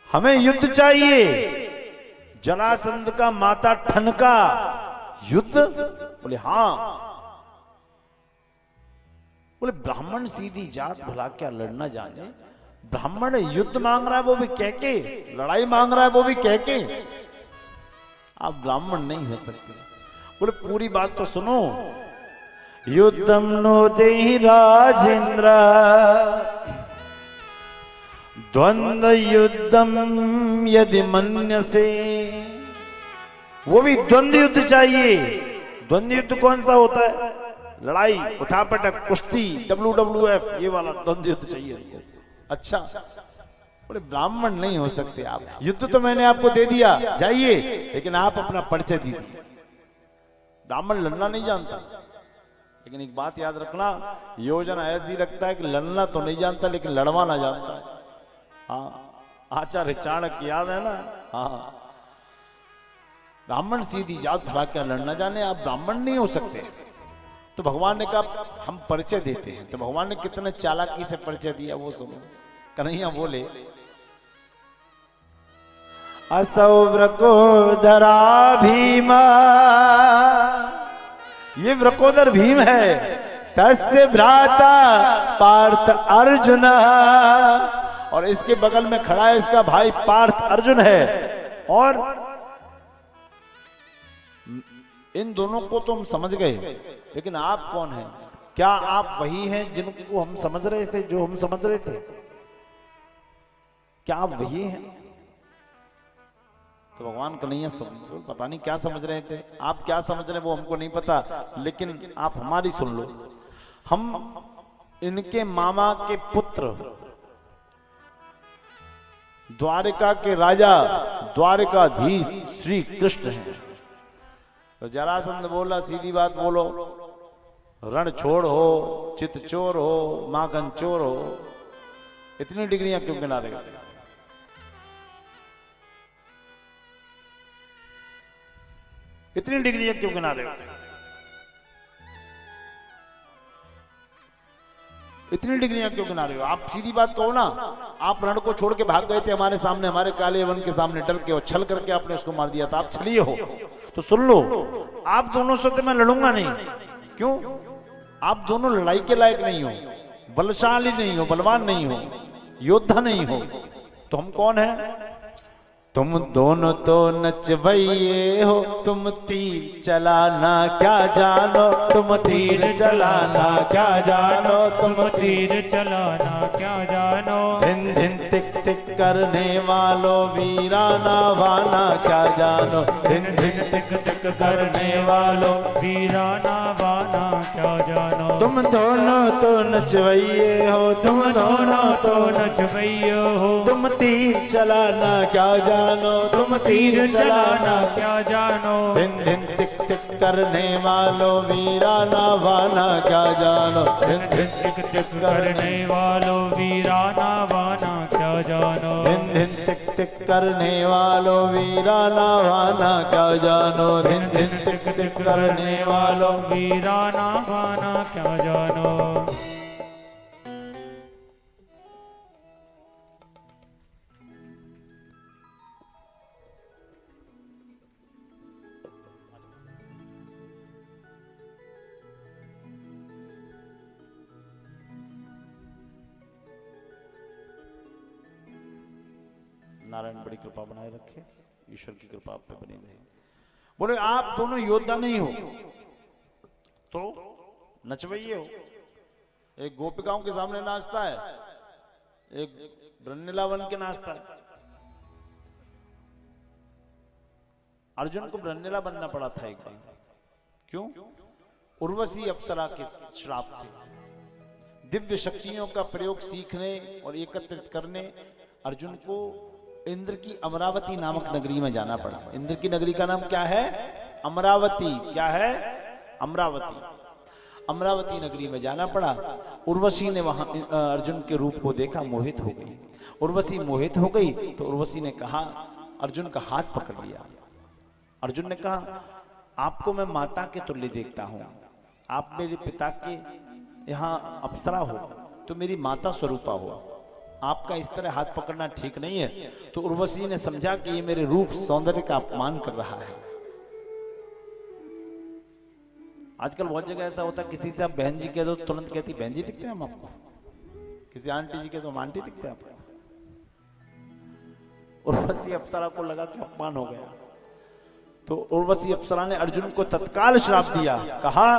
हमें युद्ध चाहिए। जरासंध का माता ठनका, युद्ध? बोले हाँ। बोले ब्राह्मण सीधी जात, भला क्या लड़ना जाने? ब्राह्मण युद्ध मांग रहा है वो भी कह के, लड़ाई मांग रहा है वो भी कह के। आप ब्राह्मण नहीं हो सकते। बोले पूरी बात तो सुनो। युद्धम नो देहि राजेंद्र, द्वंद्व युद्धम यदि मन्यसे। वो भी द्वंद्व युद्ध चाहिए। द्वंद्व युद्ध कौन सा होता है? लड़ाई, उठापटक, कुश्ती, WWF, ये वाला द्वंद्व युद्ध चाहिए। अच्छा, बोले ब्राह्मण नहीं हो सकते आप। युद्ध तो मैंने आपको दे दिया, जाइए, लेकिन आप अपना परिचय दीजिए। ब्राह्मण लड़ना नहीं जानता। लेकिन एक बात याद रखना, योजना ऐसी रखता है कि लड़ना तो नहीं जानता लेकिन लड़वाना जानता है। हाँ, आचार्य चाणक्य याद है ना? हाँ, ब्राह्मण सीधी जात, भला क्या लड़ना जाने? आप ब्राह्मण नहीं हो सकते। तो भगवान ने कहा हम परिचय देते हैं। तो भगवान ने कितने चालाकी से परिचय दिया वो सुनो। कन्हैया बोले असौ वृकोदरा भीमा, ये वृकोदर भीम है। तस्य भ्राता पार्थ अर्जुन, और इसके बगल में खड़ा है इसका भाई पार्थ अर्जुन है। और इन दोनों को तो हम समझ गए, लेकिन आप कौन हैं? क्या आप वही हैं जिनको हम समझ रहे थे, जो हम समझ रहे थे? क्या आप वही हैं? तो भगवान कन्हैया पता नहीं क्या समझ रहे थे। आप क्या समझ रहे वो हमको नहीं पता, लेकिन आप हमारी सुन लो। हम इनके मामा के पुत्र, द्वारिका के राजा, द्वारिकाधीश श्री कृष्ण हैं। तो जरासंध बोला सीधी बात बोलो, रण छोड़ हो, चित चोर हो, माखन चोर हो, इतनी डिग्रियां क्यों गिना रहे हो? इतनी डिग्रियां क्यों गिना रहे हो? इतनी डिग्रियां क्यों गिना रहे हो? आप सीधी बात कहो ना। आप रण को छोड़ के भाग गए थे हमारे सामने, हमारे काले वन के सामने डर के, और छल करके आपने उसको मार दिया था। आप छलिए हो। तो सुन लो, आप दोनों से तो मैं लड़ूंगा नहीं। क्यों? आप दोनों लड़ाई के लायक नहीं हो, बलशाली नहीं हो, बलवान नहीं हो, योद्धा नहीं हो। तो हम कौन हैं? तुम दोनों तो नचवैये हो, तुम तीर चलाना क्या जानो, तुम तीर चलाना क्या जानो, तुम तीर चलाना क्या जानो। धिन धिन टिक टिक करने वालों वीराना वाना क्या जानो, धिन धिन टिक टिक करने वालों वीराना वाना क्या जानो। तुम दोनों तो नचवैये हो, तुम दोनों तो नचवैये हो, तुम तीर चलाना क्या जानो, तुम तीर चलाना क्या जानो। धिन धिन टिक टिक करने वालों वीराना वाना क्या जानो, धिन धिन टिक टिक करने वालों वीराना वाना क्या जानो। धिन धिन टिक टिक करने वालों वीराना वाना क्या जानो, धिन धिन टिक टिक करने वालों वीराना वाना क्या जानो। नारायण बड़ी कृपा बनाए रखे, ईश्वर की कृपा आप पे बनी रहे। बोले आप दोनों योद्धा नहीं हो तो नचवैये हो। एक गोपिकाओं के सामने नाचता है, एक ब्रह्मलीला बन के नाचता है। अर्जुन को ब्रह्मलीला बनना पड़ा था एक बार। क्यों? उर्वशी अप्सरा के श्राप से। दिव्य शक्तियों का प्रयोग सीखने और एकत्रित करने अर्जुन को इंद्र की अमरावती नामक नगरी में जाना पड़ा। इंद्र की नगरी का नाम क्या है? अमरावती। क्या है? अमरावती। अमरावती नगरी में जाना पड़ा। उर्वशी ने वहां अर्जुन के रूप को देखा, मोहित हो गई। उर्वशी मोहित हो गई तो उर्वशी ने कहा, अर्जुन का हाथ पकड़ लिया। अर्जुन ने कहा, आपको मैं माता के तुल्य देखता हूं, आप मेरे पिता के यहाँ अप्सरा हो तो मेरी माता स्वरूपा हो, आपका इस तरह हाथ पकड़ना ठीक नहीं है। तो उर्वशी ने समझा कि ये मेरे रूप सौंदर्य का अपमान कर रहा है। आजकल बहुत जगह ऐसा होता है, किसी से आप बहन जी कह दो तुरंत कहती बहन जी दिखते हैं हम आपको, किसी आंटी जी कह दो हम आंटी दिखते हैं आपको। उर्वशी अप्सरा को लगा कि अपमान हो गया, तो उर्वशी अप्सरा ने अर्जुन को तत्काल श्राप दिया। कहा,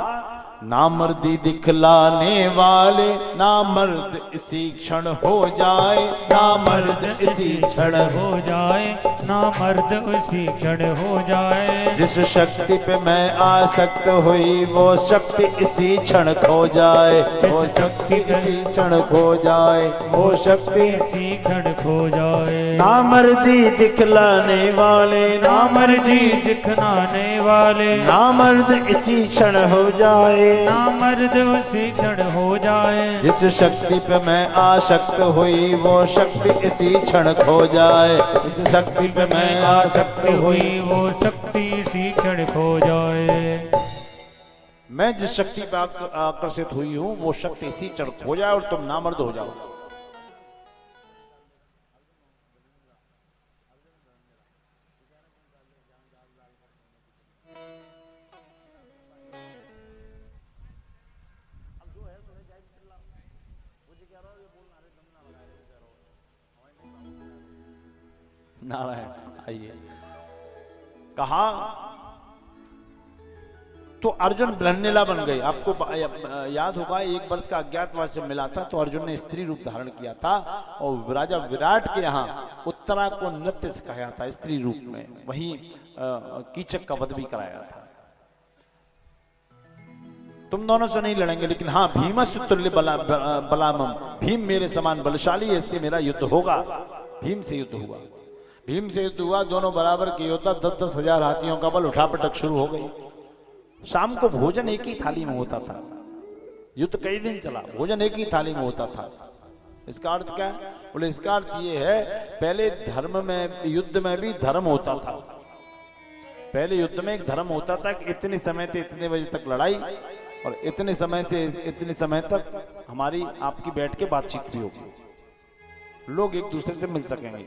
नामर्दी दिखलाने वाले, नामर्द इसी क्षण हो जाए, नामर्द इसी क्षण हो जाए, नामर्द उसी क्षण हो जाए। जिस शक्ति पे मैं आसक्त हुई वो शक्ति इसी क्षण खो जाए, वो शक्ति इसी क्षण खो जाए, वो शक्ति इसी क्षण खो जाए। नामर्दी दिखलाने वाले, नामर्दी दिखलाने वाले, नामर्द इसी क्षण हो जाए, नामर्द उसी क्षण हो जाए। जिस शक्ति पे मैं आसक्त हुई वो शक्ति इसी क्षण खो जाए, जिस शक्ति पे मैं आसक्त हुई वो शक्ति इसी क्षण खो जाए। मैं जिस शक्ति पर आकर्षित हुई हूं वो शक्ति इसी क्षण खो जाए और तुम नामर्द हो जाओ। नारायण आइए। कहा तो अर्जुन ब्रह्मलीला बन गए। आपको याद होगा, एक वर्ष का अज्ञातवास जब मिला था तो अर्जुन ने स्त्री रूप धारण किया था और राजा विराट के यहाँ उत्तरा को नृत्य सिखाया था स्त्री रूप में, वहीं कीचक का वध भी कराया था। तुम दोनों से नहीं लड़ेंगे, लेकिन हाँ भीमस्य तुल्य बलामम, भीम मेरे समान बलशाली है, इससे मेरा युद्ध होगा। भीम से युद्ध हुआ, भीम से युद्ध हुआ, दोनों बराबर के योद्धा, 10-10 हजार हाथियों का बल, उठापटक शुरू हो गई। शाम को भोजन एक ही थाली में होता था, युद्ध कई दिन चला, भोजन एक ही थाली में होता था। इसका अर्थ क्या है? बोले इसका अर्थ ये है, पहले धर्म में, युद्ध में भी धर्म होता था। पहले युद्ध में एक धर्म होता था कि इतने समय से इतने बजे तक लड़ाई और इतने समय से इतने समय तक हमारी आपकी बैठ के बातचीत भी होगी, लोग एक दूसरे से मिल सकेंगे।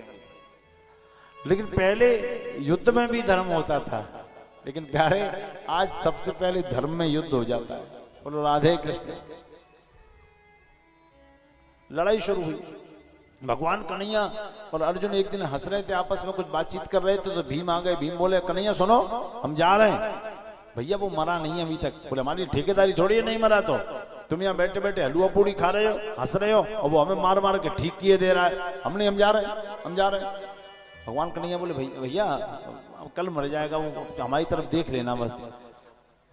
लेकिन पहले युद्ध में भी धर्म होता था, लेकिन प्यारे आज सबसे पहले धर्म में युद्ध हो जाता है। बोलो राधे कृष्ण। लड़ाई शुरू हुई, भगवान कन्हैया और अर्जुन एक दिन हंस रहे थे, आपस में कुछ बातचीत कर रहे थे, तो भीम आ गए। भीम बोले, कन्हैया सुनो, हम जा रहे हैं। भैया वो मरा नहीं है अभी तक। बोले हमारी ठेकेदारी थोड़ी है नहीं मरा, तो तुम यहाँ बैठे बैठे हलुआ पूड़ी खा रहे हो, हंस रहे हो, और वो हमें मार मार के ठीक किए दे रहा है। हमने हम जा रहे हैं, हम जा रहे हैं। भगवान कन्हैया बोले, भैया कल मर जाएगा वो, हमारी तरफ देख लेना बस।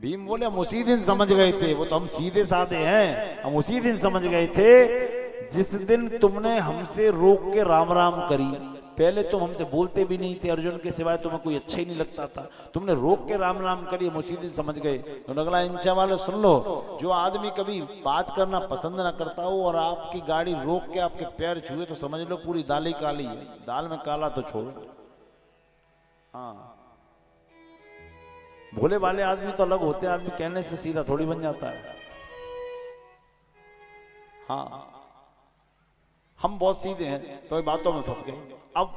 भीम बोले, हम उसी दिन समझ गए थे, वो तो हम सीधे साधे हैं, हम उसी दिन समझ गए थे जिस दिन तुमने हमसे रोक के राम राम करी। पहले तुम हमसे बोलते भी नहीं थे, अर्जुन के सिवाय तुम्हें कोई अच्छा ही नहीं लगता था, तुमने रोक के राम राम करी, हम उसी दिन समझ गए। तो अगला इंचा वाले सुन लो, जो आदमी कभी बात करना पसंद ना करता हो और आपकी गाड़ी रोक के आपके पैर छुए तो समझ लो पूरी दाल ही काली है। दाल में काला तो छोड़। हाँ, भोले वाले आदमी तो अलग होते हैं, आदमी कहने से सीधा थोड़ी बन जाता है। हाँ, हम बहुत सीधे हैं तो बातों में फंस गए। अब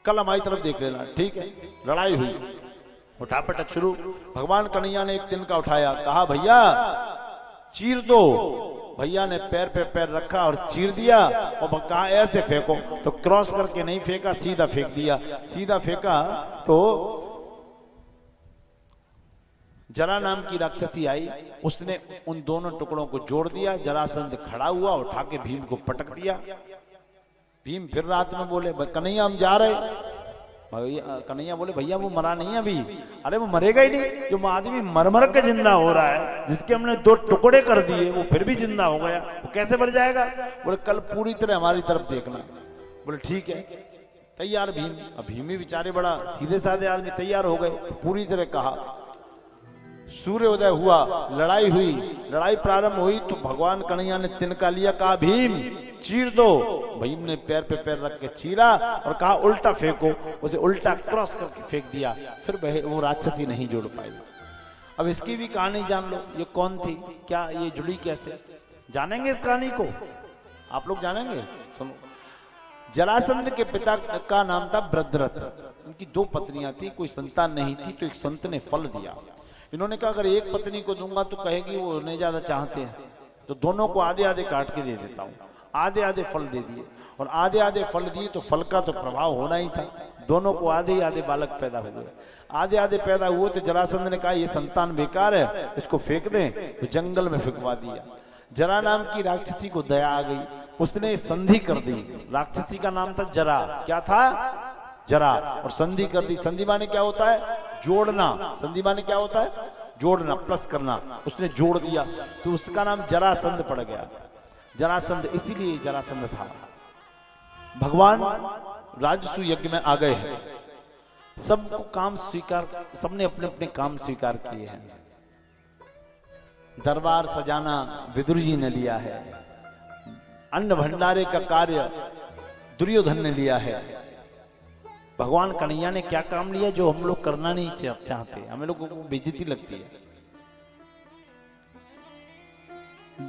कल हमारी तरफ देख लेना, ठीक है। लड़ाई हुई, उठापटक शुरू। भगवान कन्हैया ने एक तिनका उठाया, कहा भैया चीर दो। भैया ने पैर पे पैर रखा और चीर दिया, और कहा ऐसे फेंको, तो क्रॉस करके नहीं फेंका, सीधा फेंक दिया। सीधा फेंका तो जरा नाम की राक्षसी आई, उसने उन दोनों टुकड़ों को जोड़ दिया। जरासंध खड़ा हुआ, उठा के भीम को पटक दिया। भीम फिर रात में बोले कन्हैया हम जा रहे। भैया कन्हैया बोले भैया वो मरा नहीं है अभी। अरे वो मरेगा ही नहीं, जो आदमी मर मर के जिंदा हो रहा है, जिसके हमने 2 टुकड़े कर दिए वो फिर भी जिंदा हो गया, वो कैसे मर जाएगा? बोले कल पूरी तरह हमारी तरफ देखना। बोले ठीक है। तैयार भीम। अब भीम ही बेचारे बड़ा सीधे साधे आदमी, तैयार हो गए। पूरी तरह कहा, सूर्योदय हुआ, लड़ाई हुई। लड़ाई प्रारंभ हुई तो भगवान कन्हैया ने तिनका लिया, कहा भीम चीर दो। भीम ने पैर पे पैर रख के चीरा और कहा उल्टा फेंको। उसे उल्टा क्रॉस करके फेंक दिया। फिर वो राक्षसी नहीं जोड़ पाई। अब इसकी भी कहानी जान लो, ये कौन थी, क्या ये जुड़ी कैसे, जानेंगे इस कहानी को? आप लोग जानेंगे? सुनो। जरासंध के पिता का नाम था भद्रथ। उनकी 2 पत्नियां थी, कोई संतान नहीं थी, तो एक संत ने फल दिया। इन्होंने कहा अगर एक पत्नी को दूंगा तो कहेगी वो उन्हें ज्यादा चाहते हैं, तो दोनों को आधे आधे काट के दे देता हूँ। आधे आधे फल दे दिए, और आधे आधे फल दिए तो फल का तो प्रभाव होना ही था। दोनों को आधे ही आधे बालक पैदा हो गए। आधे आधे पैदा हुए तो जरासंध ने कहा ये संतान बेकार है, इसको फेंक दें, तो जंगल में फेंकवा दिया। जरा नाम की राक्षसी को दया आ गई, उसने संधि कर दी। राक्षसी का नाम था जरा। क्या था? जरा। और संधि कर दी। संधि माने क्या होता है? जोड़ना। संधि माने क्या होता है? जोड़ना, प्लस करना। उसने जोड़ दिया तो उसका नाम जरासंध पड़ गया। जरासंध इसीलिए जरासंध था। भगवान राजसू यज्ञ में आ गए हैं, सबको काम स्वीकार, सबने अपने अपने काम स्वीकार किए हैं। दरबार सजाना विदुर जी ने लिया है, अन्न भंडारे का कार्य दुर्योधन ने लिया है। भगवान कन्हैया ने क्या काम लिया जो हम लोग करना नहीं चाहते, हमें लोगों को बेइज्जती लगती है।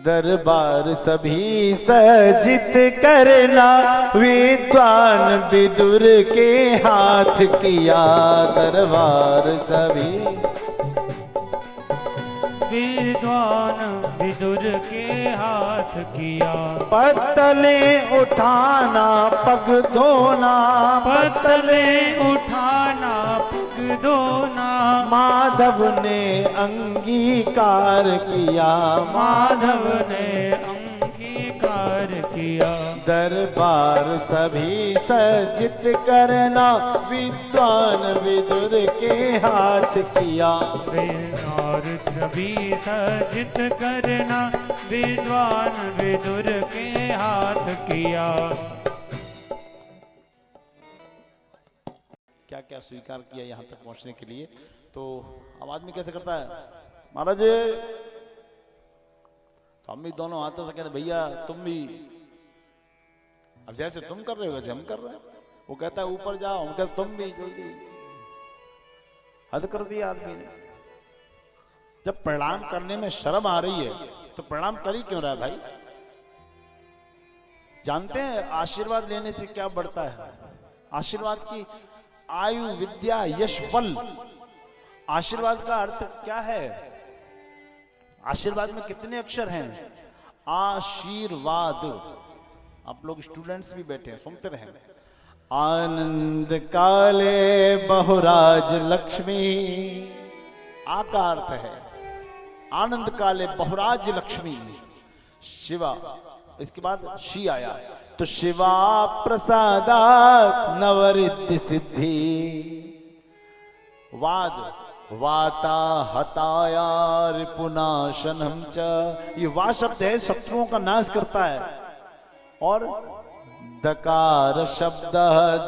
दरबार सभी सजित करना, विद्वान विदुर के हाथ किया। दरबार सभी विद्वान विदुर के हाथ किया। पत्तले उठाना पग धोना, पत्तले उठाना पग धोना। माधव ने अंगीकार किया। माधव ने अंगीकार किया। दरबार सभी सजित करना, विद्वान विदुर के हाथ किया। और सभी सजित करना, विद्वान विदुर के हाथ किया। क्या क्या स्वीकार किया यहाँ तक पहुंचने के लिए। तो अब आदमी कैसे करता है, महाराज तो हम भी दोनों हाथों से कहते भैया तुम भी, अब जैसे तुम कर रहे हो वैसे हम कर रहे हैं। वो कहता है ऊपर जाओ, हम कहते तुम भी जल्दी। हद कर दिया आदमी ने। जब प्रणाम करने में शर्म आ रही है तो प्रणाम कर ही क्यों रहा है भाई? जानते हैं आशीर्वाद लेने से क्या बढ़ता है? आशीर्वाद की आयु विद्या यश बल। आशीर्वाद का अर्थ क्या है? आशीर्वाद में कितने अक्षर हैं? आशीर्वाद। आप लोग स्टूडेंट्स भी बैठे हैं, सुनते रहे। आनंद काले बहुराज लक्ष्मी। आ का अर्थ है आनंद काले बहुराज लक्ष्मी शिवा। इसके बाद शी आया तो शिवा प्रसादा नवरिद्धि सिद्धि। वाद वाता हताया रिपुनाशनम च। ये वा शब्द है शत्रुओं का नाश करता है। और दकार शब्द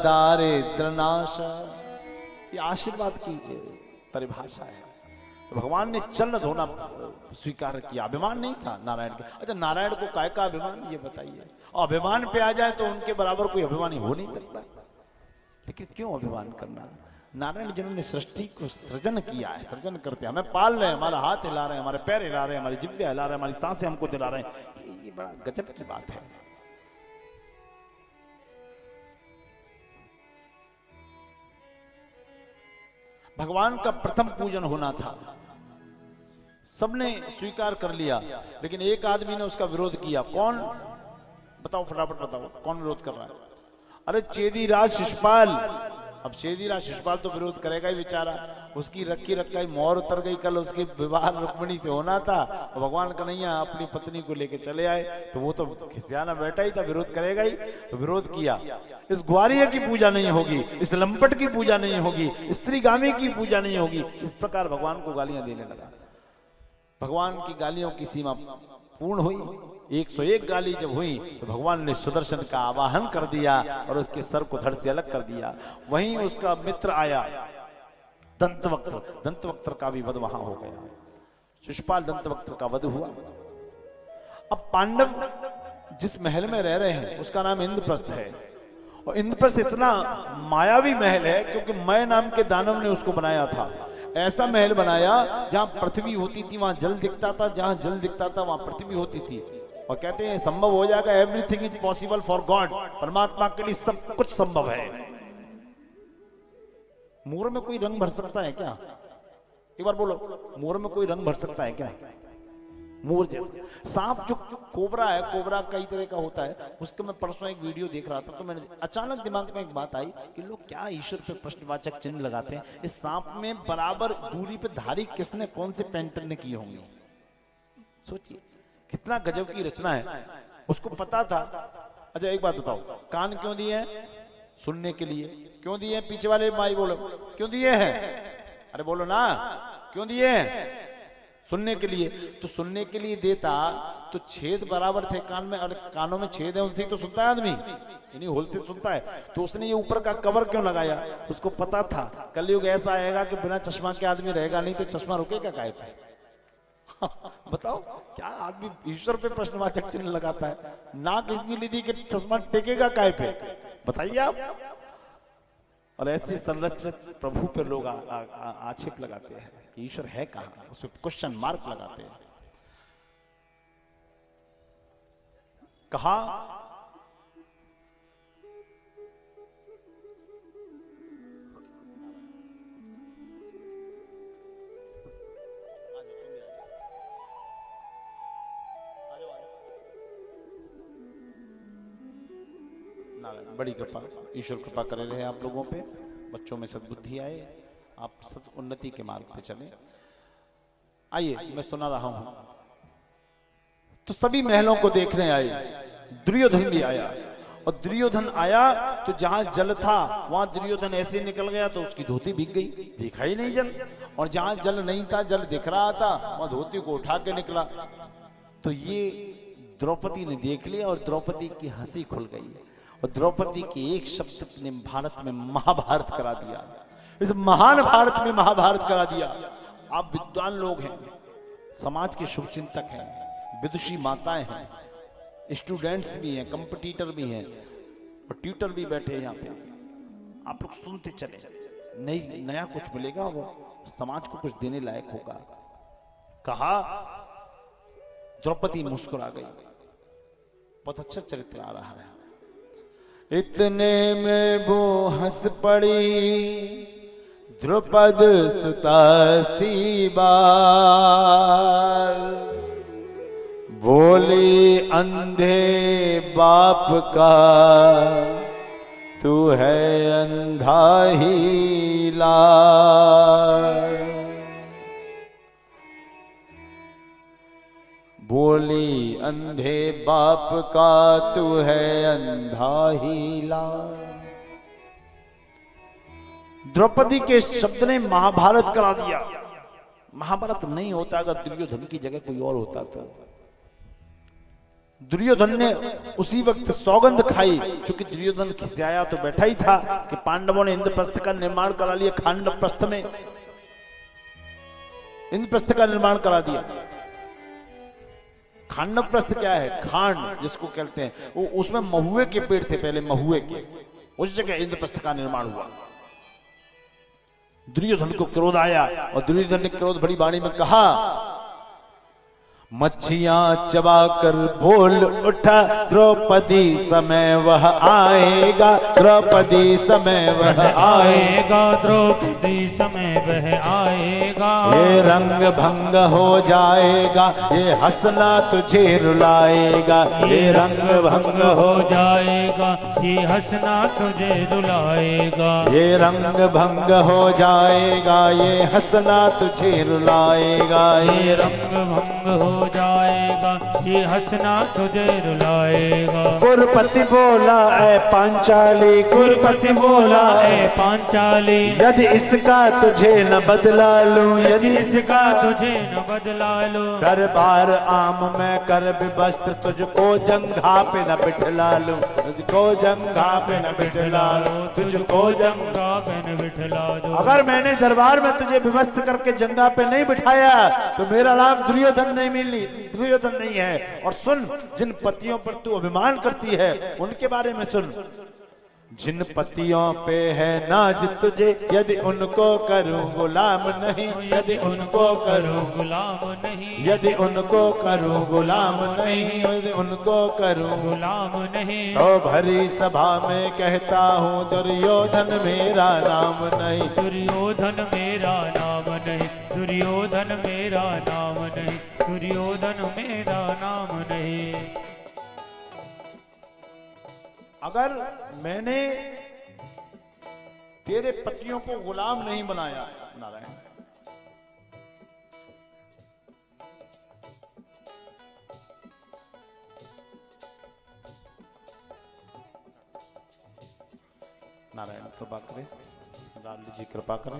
दारिद्र नाश। ये आशीर्वाद की परिभाषा है। तो भगवान ने चरण धोना स्वीकार किया। अभिमान नहीं था नारायण के। अच्छा नारायण को काय का अभिमान, ये बताइए। और अभिमान पे आ जाए तो उनके बराबर कोई अभिमानी हो नहीं सकता। लेकिन क्यों अभिमान करना? नारायण जिन्होंने सृष्टि को सृजन किया है, सृजन करते हैं, हमें पाल रहे हैं, हमारा हाथ हिला रहे हैं, हमारे पैर हिला रहे हैं, हमारी जिह्वा हिला रहे हैं, हमारी सांसें हमको दिला रहे हैं, ये बड़ा गजब की बात है। भगवान का प्रथम पूजन होना था, सबने स्वीकार कर लिया, लेकिन एक आदमी ने उसका विरोध किया। कौन? बताओ फटाफट बताओ, कौन विरोध कर रहा है? अरे चेदी राज शिषपाल, अब शेदीरा शिशुपाल तो विरोध करेगा ही बेचारा, उसकी रखी रखाई मोहर उतर गई, कल उसकी विवाह रुक्मिणी से होना था और भगवान कन्हैया अपनी पत्नी को लेके चले आए, तो वो तो खिसियाना बैठा ही था, विरोध करेगा ही, तो विरोध किया। इस ग्वारिया की पूजा नहीं होगी, इस लंपट की पूजा नहीं होगी, स्त्रीगामी की पूजा नहीं होगी, इस प्रकार भगवान को गालियां देने लगा। भगवान की गालियों की सीमा पूर्ण हुई, 101 गाली जब हुई तो भगवान ने सुदर्शन का आवाहन कर दिया और उसके सर को धड़ से अलग कर दिया। वहीं उसका मित्र आया दंतवक्त्र, दंतवक्त्र का भी वध वहां हो गया, शिशुपाल दंतवक्त्र का वध हुआ। अब पांडव जिस महल में रह रहे हैं उसका नाम इंद्रप्रस्थ है, और इंद्रप्रस्थ इतना मायावी महल है क्योंकि मय नाम के दानव ने उसको बनाया था। ऐसा महल बनाया जहां पृथ्वी होती थी वहां जल दिखता था, जहां जल दिखता था वहां पृथ्वी होती थी, और कहते हैं संभव हो जाएगा, everything is possible for God, परमात्मा के लिए सब कुछ संभव है। मोर में कोई रंग भर सकता है क्या? एक बार बोलो, मोर में कोई रंग भर सकता है क्या? मोर जैसा सांप जो कोबरा है, कोबरा कई तरह का होता है, उसके मैं परसों एक वीडियो देख रहा था तो मैंने अचानक दिमाग में एक बात आई कि लोग क्या ईश्वर पे प्रश्नवाचक चिन्ह लगाते हैं। इस सांप में बराबर दूरी पे धारी किसने, कौन से पेंटर ने की होंगी? सोचिए कितना गजब की रचना है, उसको पता था। अच्छा एक बात बताओ, कान क्यों दिए हैं? सुनने के लिए। क्यों दिए हैं? पीछे वाले माई बोलो, क्यों दिए हैं? अरे बोलो ना, क्यों दिए हैं? सुनने के लिए। तो सुनने के लिए देता तो छेद बराबर थे कान में, और कानों में छेद है उनसे तो सुनता है आदमी, यानी होल से सुनता है। तो उसने ये ऊपर का कवर क्यों लगाया? उसको पता था कलयुग ऐसा आएगा कि बिना चश्मा के आदमी रहेगा नहीं, तो चश्मा रुकेगा काहे पे? बताओ क्या आदमी ईश्वर पे प्रश्नवाचक चिन्ह लगाता है? नाक इसलिए दी कि चश्मा टेकेगा काहे पे? बताइए आप। और ऐसी संरक्षित प्रभु पे लोग आक्षेप लगाते हैं कि ईश्वर है कहां, उस पर क्वेश्चन मार्क लगाते हैं। कहा नारायण, बड़ी कृपा, ईश्वर कृपा करे रहे आप लोगों पे, बच्चों में सद्बुद्धि आए, आप सद उन्नति के मार्ग पे चले। आइए मैं सुना रहा हूं। तो सभी महलों को देखने आए, दुर्योधन भी आया, और दुर्योधन आया तो जहां जल था वहां दुर्योधन ऐसे निकल गया तो उसकी धोती भीग गई, देखा ही नहीं जल, और जहां जल नहीं था, जल दिख रहा था, वहां धोती को उठा के निकला। तो ये द्रौपदी ने देख लिया और द्रौपदी की हंसी खुल गई, और द्रौपदी के एक शब्द ने भारत में महाभारत करा दिया, इस महान भारत में महाभारत करा दिया। आप विद्वान लोग हैं, समाज के शुभचिंतक हैं, विदुषी माताएं हैं, स्टूडेंट्स भी हैं, कंपटीटर भी हैं, और ट्यूटर भी बैठे हैं यहाँ पे। आप लोग सुनते चले, नहीं नया कुछ मिलेगा, वो समाज को कुछ देने लायक होगा। कहा, द्रौपदी मुस्कुरा गई, बहुत अच्छा चरित्र आ रहा है। इतने में वो हंस पड़ी द्रुपद सुता सी बार, बोली अंधे बाप का तू है अंधा ही लाल, बोली अंधे बाप का तू है अंधा ही लाल। द्रौपदी के शब्द ने महाभारत करा दिया। महाभारत नहीं होता अगर दुर्योधन की जगह कोई और होता तो। दुर्योधन ने उसी वक्त सौगंध खाई, क्योंकि दुर्योधन खिसियाया तो बैठा ही था कि पांडवों ने इंद्रप्रस्थ का निर्माण करा लिया, खांडवप्रस्थ में इंद्रप्रस्थ का निर्माण करा दिया। खांडवप्रस्थ क्या है? खांड जिसको कहते हैं, वो उसमें महुए के पेड़ थे पहले, महुए के, उस जगह इंद्रप्रस्थ का निर्माण हुआ। दुर्योधन को क्रोध आया और दुर्योधन ने क्रोध भरी वाणी में कहा, मच्छियां चबाकर बोल उठा, द्रौपदी समय वह आएगा, द्रौपदी समय वह आएगा, द्रौपदी समय वह आएगा। ये रंग भंग हो जाएगा, ये हंसना तुझे रुलाएगा। ये रंग भंग हो जाएगा, ये हंसना तुझे रुलाएगा। ये रंग भंग हो जाएगा, ये हंसना तुझे रुलाएगा। ये रंग भंग हो जाएगा, ये हंसना तुझे रुलाएगा। कुरपति बोला ऐ पांचाली, कुरपति बोला ए पांचाली, यदि इसका तुझे न बदला लूं, यदि इसका तुझे न बदला लो। दरबार आम में कर विवस्त्र, तुझको जंघा पे न बिठला लूं, तुझको जंघा पे न बिठला लूं, तुझको जंघा। पेन बिठला दो। अगर मैंने दरबार में तुझे विवस्त करके जंघा पे नहीं बिठाया तो मेरा नाम दुर्योधन नहीं मिली, दुर्योधन नहीं है। और सुन, जिन पतियों पर तू अभिमान करती है उनके बारे में सुन। जिन पतियों पे है नाज तुझे, यदि उनको करूं गुलाम नहीं, यदि उनको करूं गुलाम नहीं, यदि उनको करूं गुलाम नहीं, यदि उनको करूं गुलाम नहीं। तो भरी सभा में कहता हूँ दुर्योधन मेरा नाम नहीं। दुर्योधन मेरा नाम नहीं, दुर्योधन मेरा नाम नहीं, दुर्योधन मेरा नाम नहीं। अगर मैंने तेरे पतियों को गुलाम नहीं बनाया नारायण, नारायण कृपा करें, लाल जी कृपा करें।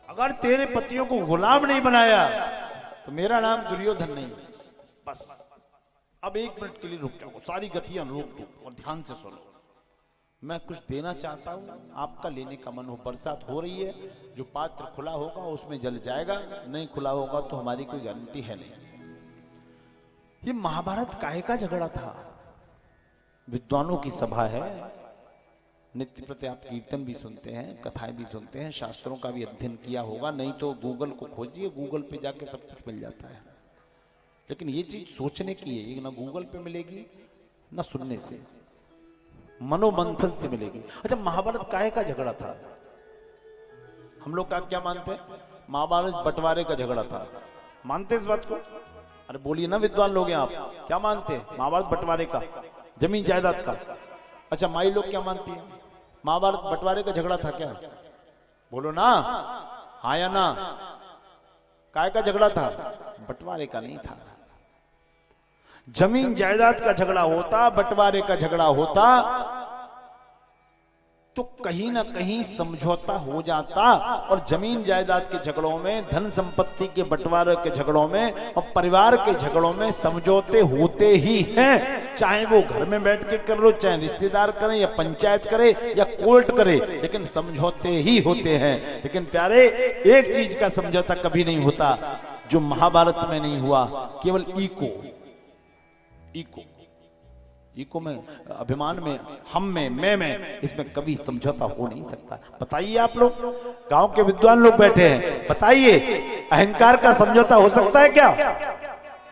अगर तेरे पतियों को गुलाम नहीं बनाया तो मेरा नाम दुर्योधन नहीं। बस अब 1 मिनट के लिए रुक जाओ, सारी गतियां रोक दो और ध्यान से सुनो। मैं कुछ देना चाहता हूं, आपका लेने का मन हो। बरसात हो रही है, जो पात्र खुला होगा उसमें जल जाएगा, नहीं खुला होगा तो हमारी कोई गारंटी है नहीं। ये महाभारत काहे का झगड़ा था? विद्वानों की सभा है, नित्य प्रति आप कीर्तन भी सुनते हैं, कथाएं भी सुनते हैं, शास्त्रों का भी अध्ययन किया होगा, नहीं तो गूगल को खोजिए, गूगल पे जाके सब कुछ मिल जाता है। लेकिन ये चीज सोचने की है, ये ना गूगल पे मिलेगी ना सुनने से, मनोमंथन से मिलेगी। अच्छा, महाभारत काहे का झगड़ा था? हम लोग का क्या मानते हैं? महाभारत बंटवारे का झगड़ा था। मानते इस बात को? अरे बोलिए ना विद्वान लोग हैं आप, क्या मानते हैं? महाभारत बंटवारे का, जमीन जायदाद का। अच्छा, माई लोग क्या मानती है? महाभारत बंटवारे का झगड़ा था क्या? बोलो ना, हाँ या ना? काय का झगड़ा था? बंटवारे का नहीं था। जमीन जायदाद का झगड़ा होता, बंटवारे का झगड़ा होता तो कहीं ना कहीं समझौता हो जाता। और जमीन जायदाद के झगड़ों में, धन संपत्ति के बंटवारे के झगड़ों में और परिवार के झगड़ों में समझौते होते ही हैं। चाहे वो घर में बैठ के कर लो, चाहे रिश्तेदार करें या पंचायत करे या कोर्ट करे, लेकिन समझौते ही होते हैं। लेकिन प्यारे, एक चीज का समझौता कभी नहीं होता जो महाभारत में नहीं हुआ, केवल ईको में, अभिमान में, हम में, मैं में, इसमें कभी समझौता हो नहीं सकता। बताइए आप लोग, गांव के विद्वान लोग बैठे हैं, बताइए अहंकार का समझौता हो सकता है क्या?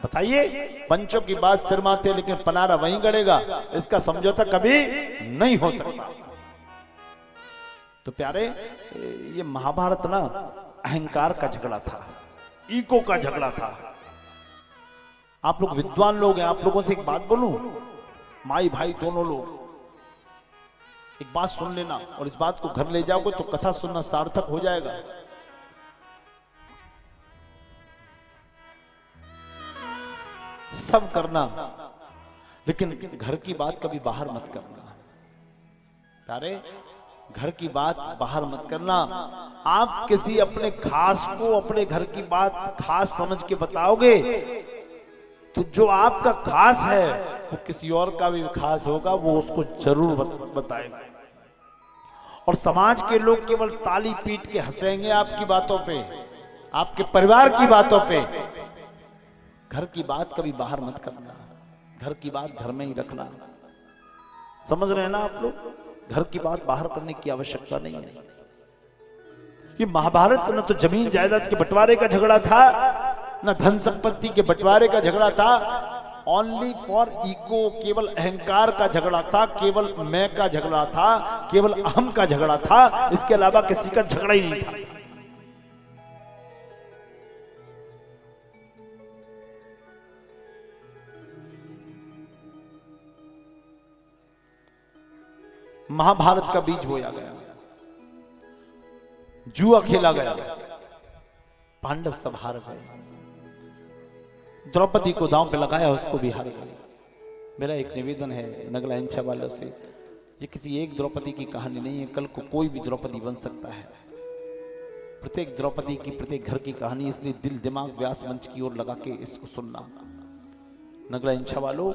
बताइए। पंचों की बात सिर माथे, लेकिन पनारा वहीं गड़ेगा, इसका समझौता कभी नहीं हो सकता। तो प्यारे, ये महाभारत ना अहंकार का झगड़ा था, ईको का झगड़ा था। आप लोग विद्वान लोग हैं, आप लोगों से एक बात बोलूं, माई भाई दोनों लोग, एक बात सुन लेना और इस बात को घर ले जाओगे तो कथा सुनना सार्थक हो जाएगा। सब करना, लेकिन घर की बात कभी बाहर मत करना। अरे घर की बात बाहर मत करना। आप किसी अपने खास को अपने घर की बात खास समझ के बताओगे तो जो आपका खास है वो किसी और का भी खास होगा, वो उसको जरूर बताएगा। और समाज के लोग केवल ताली पीट के हंसेंगे आपकी बातों पे, आपके परिवार की बातों पे। घर की बात कभी बाहर मत करना, घर की बात घर में ही रखना। समझ रहे हैं ना आप लोग? घर की बात बाहर करने की आवश्यकता नहीं है। ये महाभारत न तो जमीन जायदाद के बंटवारे का झगड़ा था, न धन संपत्ति के बंटवारे का झगड़ा था, ओनली फॉर ईगो, केवल अहंकार का झगड़ा था, केवल मैं का झगड़ा था, केवल अहम का झगड़ा था, इसके अलावा किसी का झगड़ा ही नहीं था। महाभारत का बीज बोया गया, जुआ खेला गया, पांडव सब हार गए, द्रौपदी को दांव पे लगाया, उसको भी हार गए। मेरा एक निवेदन है नगला वालों से, ये किसी एक द्रौपदी की कहानी नहीं है, कल को कोई भी द्रौपदी बन सकता है। प्रत्येक द्रौपदी की, प्रत्येक घर की कहानी, इसलिए दिल दिमाग व्यास मंच की ओर लगा के इसको सुनना। नगला वालों,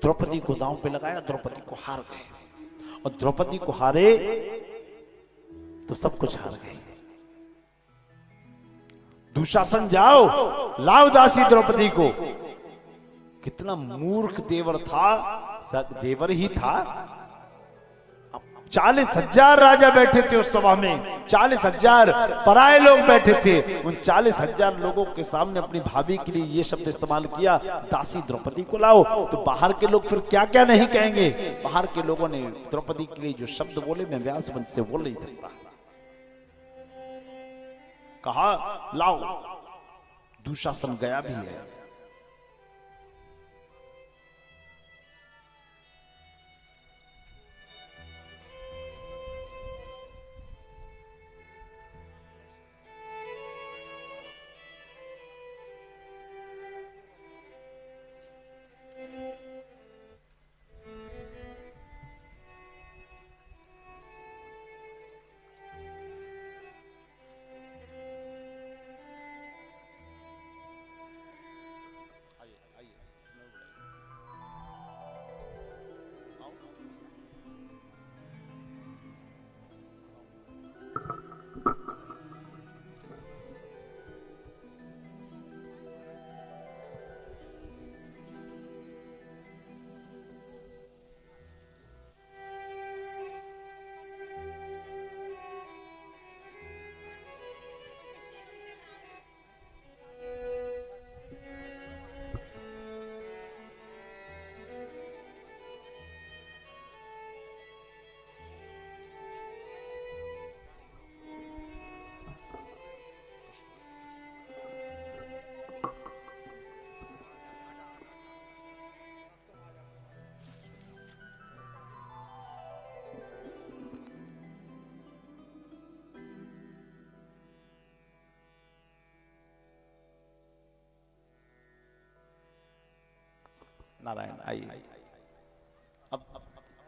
द्रौपदी को दांव पे लगाया, द्रौपदी को हार गए, और द्रौपदी को हारे तो सब कुछ हार गए। दुशासन जाओ लाओ दासी द्रौपदी को। कितना मूर्ख देवर था, देवर ही था। 40,000 राजा बैठे थे उस सभा में, 40,000 पराये लोग बैठे थे। उन 40,000 लोगों के सामने अपनी भाभी के लिए ये शब्द इस्तेमाल किया, दासी द्रौपदी को लाओ। तो बाहर के लोग फिर क्या क्या नहीं कहेंगे। बाहर के लोगों ने द्रौपदी के लिए जो शब्द बोले, मैं व्यास मंच से बोल नहीं सकता। कहा लाओ, दुशासन गया भी है। नारायण आइए। अब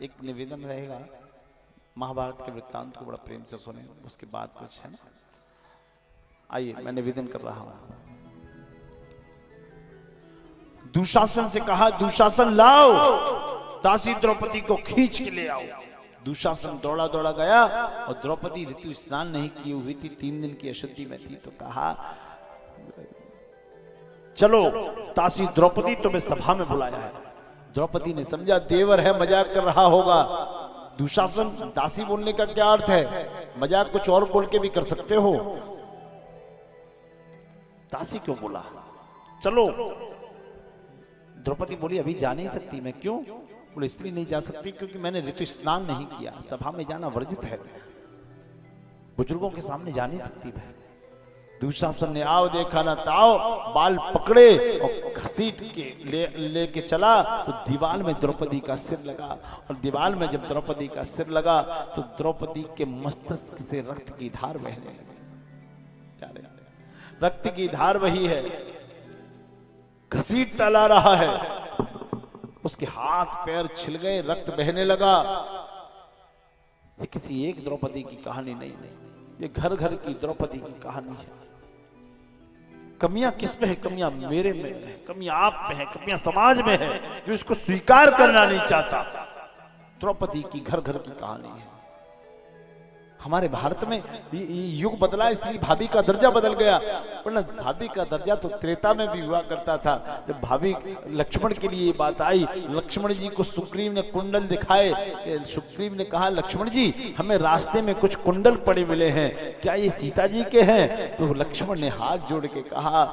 एक निवेदन रहेगा, महाभारत के वृत्तांत को बड़ा प्रेम से सुने, उसके बाद कुछ है ना। आइए, मैं निवेदन कर रहा हूं। दुशासन से कहा, दुशासन लाओ, दासी द्रौपदी को खींच के ले आओ। दुशासन दौड़ा दौड़ा गया, और द्रौपदी ऋतु स्नान नहीं की हुई थी, 3 दिन की अशुद्धि में थी। तो कहा चलो दासी द्रौपदी तुम्हें सभा में बुलाया है। द्रौपदी ने समझा देवर है, मजाक कर रहा होगा। दुशासन, दासी बोलने का क्या अर्थ है? मजाक कुछ और बोल के भी कर सकते हो, दासी क्यों बोला? चलो। द्रौपदी बोली अभी जा नहीं सकती मैं। क्यों? बोले इसलिए नहीं जा सकती क्योंकि मैंने ऋतु स्नान नहीं किया, सभा में जाना वर्जित है, बुजुर्गों के सामने जा नहीं सकती मैं। दुशासन ने आओ देखा ना ताओ, बाल पकड़े और घसीट के लेके चला, तो दीवार में द्रौपदी का सिर लगा। और दीवार में जब द्रौपदी का सिर लगा तो द्रौपदी के मस्तिष्क से रक्त की धार बहने लगी। रक्त की धार वही है, घसीट ला रहा है, उसके हाथ पैर छिल गए, रक्त बहने लगा। ये किसी एक द्रौपदी की कहानी नहीं है, ये घर घर की द्रौपदी की कहानी है। कमियां किस में है? कमियां मेरे में है, कमियां आप में है, कमियां समाज में है, जो इसको स्वीकार करना नहीं चाहता। द्रौपदी की घर घर की कहानी है। हमारे भारत में युग बदला, इसलिए भाभी का दर्जा बदल गया, वरना भाभी का दर्जा तो त्रेता में भी हुआ करता था। जब भाभी लक्ष्मण के लिए ये बात आई, लक्ष्मण जी को सुग्रीव ने कुंडल दिखाए। सुग्रीव ने कहा लक्ष्मण जी हमें रास्ते में कुछ कुंडल पड़े मिले हैं, क्या ये सीता जी के हैं? तो लक्ष्मण ने हाथ जोड़ के कहा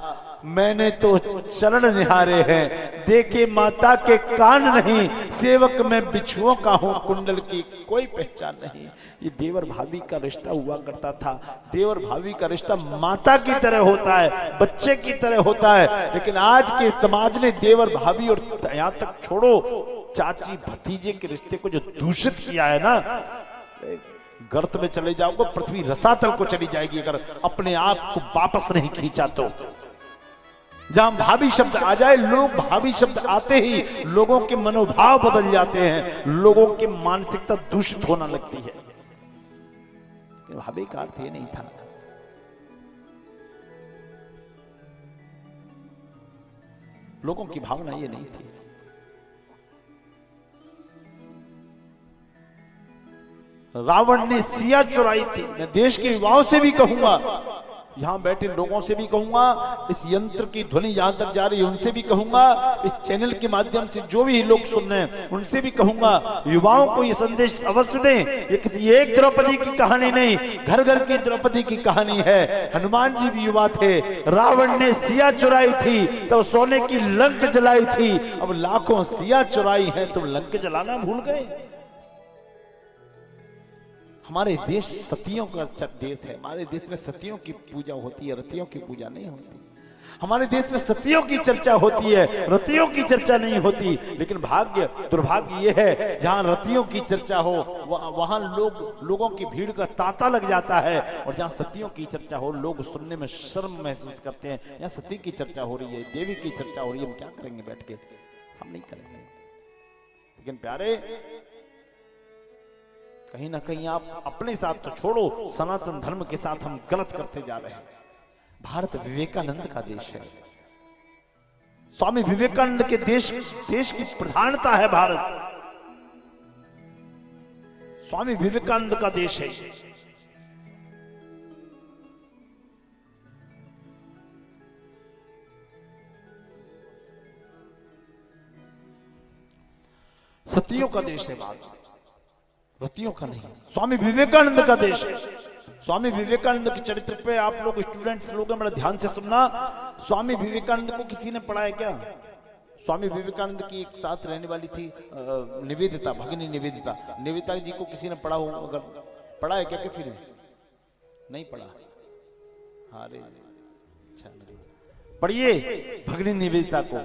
मैंने तो चरण निहारे हैं, देखे माता के कान नहीं, सेवक में बिछुओं का हूं, कुंडल की कोई पहचान नहीं। ये देवर भाभी का रिश्ता हुआ करता था। देवर भाभी का रिश्ता माता की तरह होता है, बच्चे की तरह होता है। लेकिन आज के समाज ने देवर भाभी और यहां तक छोड़ो चाची भतीजे के रिश्ते को जो दूषित किया है ना, गर्त में चले जाओगे, पृथ्वी रसातल को चली जाएगी अगर अपने आप को वापस नहीं खींचा तो। जहां भाभी शब्द आ जाए, लोग भाभी शब्द आते ही लोगों के मनोभाव बदल जाते हैं, लोगों की मानसिकता दूषित होना लगती है। भाभी का अर्थ ये नहीं था। लोगों की भावना ये नहीं थी। रावण ने सिया चुराई थी। मैं देश के युवाओं से भी कहूंगा, यहां बैठे लोगों से भी कहूंगा, इस यंत्र की ध्वनि जहां तक जा रही है उनसे भी कहूंगा, इस चैनल के माध्यम से जो भी लोग सुन रहे हैं उनसे भी कहूंगा, युवाओं को ये संदेश अवश्य दें। ये किसी एक द्रौपदी की कहानी नहीं, घर घर की द्रौपदी की कहानी है। हनुमान जी भी युवा थे। रावण ने सिया चुराई थी, तब सोने की लंक जलाई थी। अब लाखों सिया चुराई है, तुम लंक जलाना भूल गए। हमारे देश सतियों का देश है। हमारे देश में सतियों की पूजा होती है, रतियों की पूजा नहीं होती। हमारे देश में सतियों की चर्चा होती है, रतियों की चर्चा नहीं होती। लेकिन भाग्य दुर्भाग्य ये है, जहां रतियों की चर्चा हो वहां लोगों की भीड़ का तांता लग जाता है, और जहां सतियों की चर्चा हो लोग सुनने में शर्म महसूस करते हैं। यहाँ सती की चर्चा हो रही है, देवी की चर्चा हो रही है, हम क्या करेंगे बैठ के? हम नहीं करेंगे। लेकिन प्यारे, कहीं ना कहीं आप अपने साथ तो छोड़ो, सनातन धर्म के साथ हम गलत करते जा रहे हैं। भारत विवेकानंद का देश है। स्वामी विवेकानंद के देश की प्रधानता है भारत। स्वामी विवेकानंद का देश है। सतियों का देश है भारत, रतियों का नहीं। स्वामी विवेकानंद का देश है। स्वामी विवेकानंद के चरित्र पे आप लोग स्टूडेंट्स लोग बड़ा ध्यान से सुनना। स्वामी विवेकानंद को किसी ने पढ़ा है क्या? स्वामी विवेकानंद की एक साथ रहने वाली थी निवेदिता, भगिनी निवेदिता। निवेदिता जी को किसी ने पढ़ा हो? अगर पढ़ा है क्या किसी ने? नहीं पढ़ा? अरे अच्छा, पढ़िए भगिनी निवेदिता को।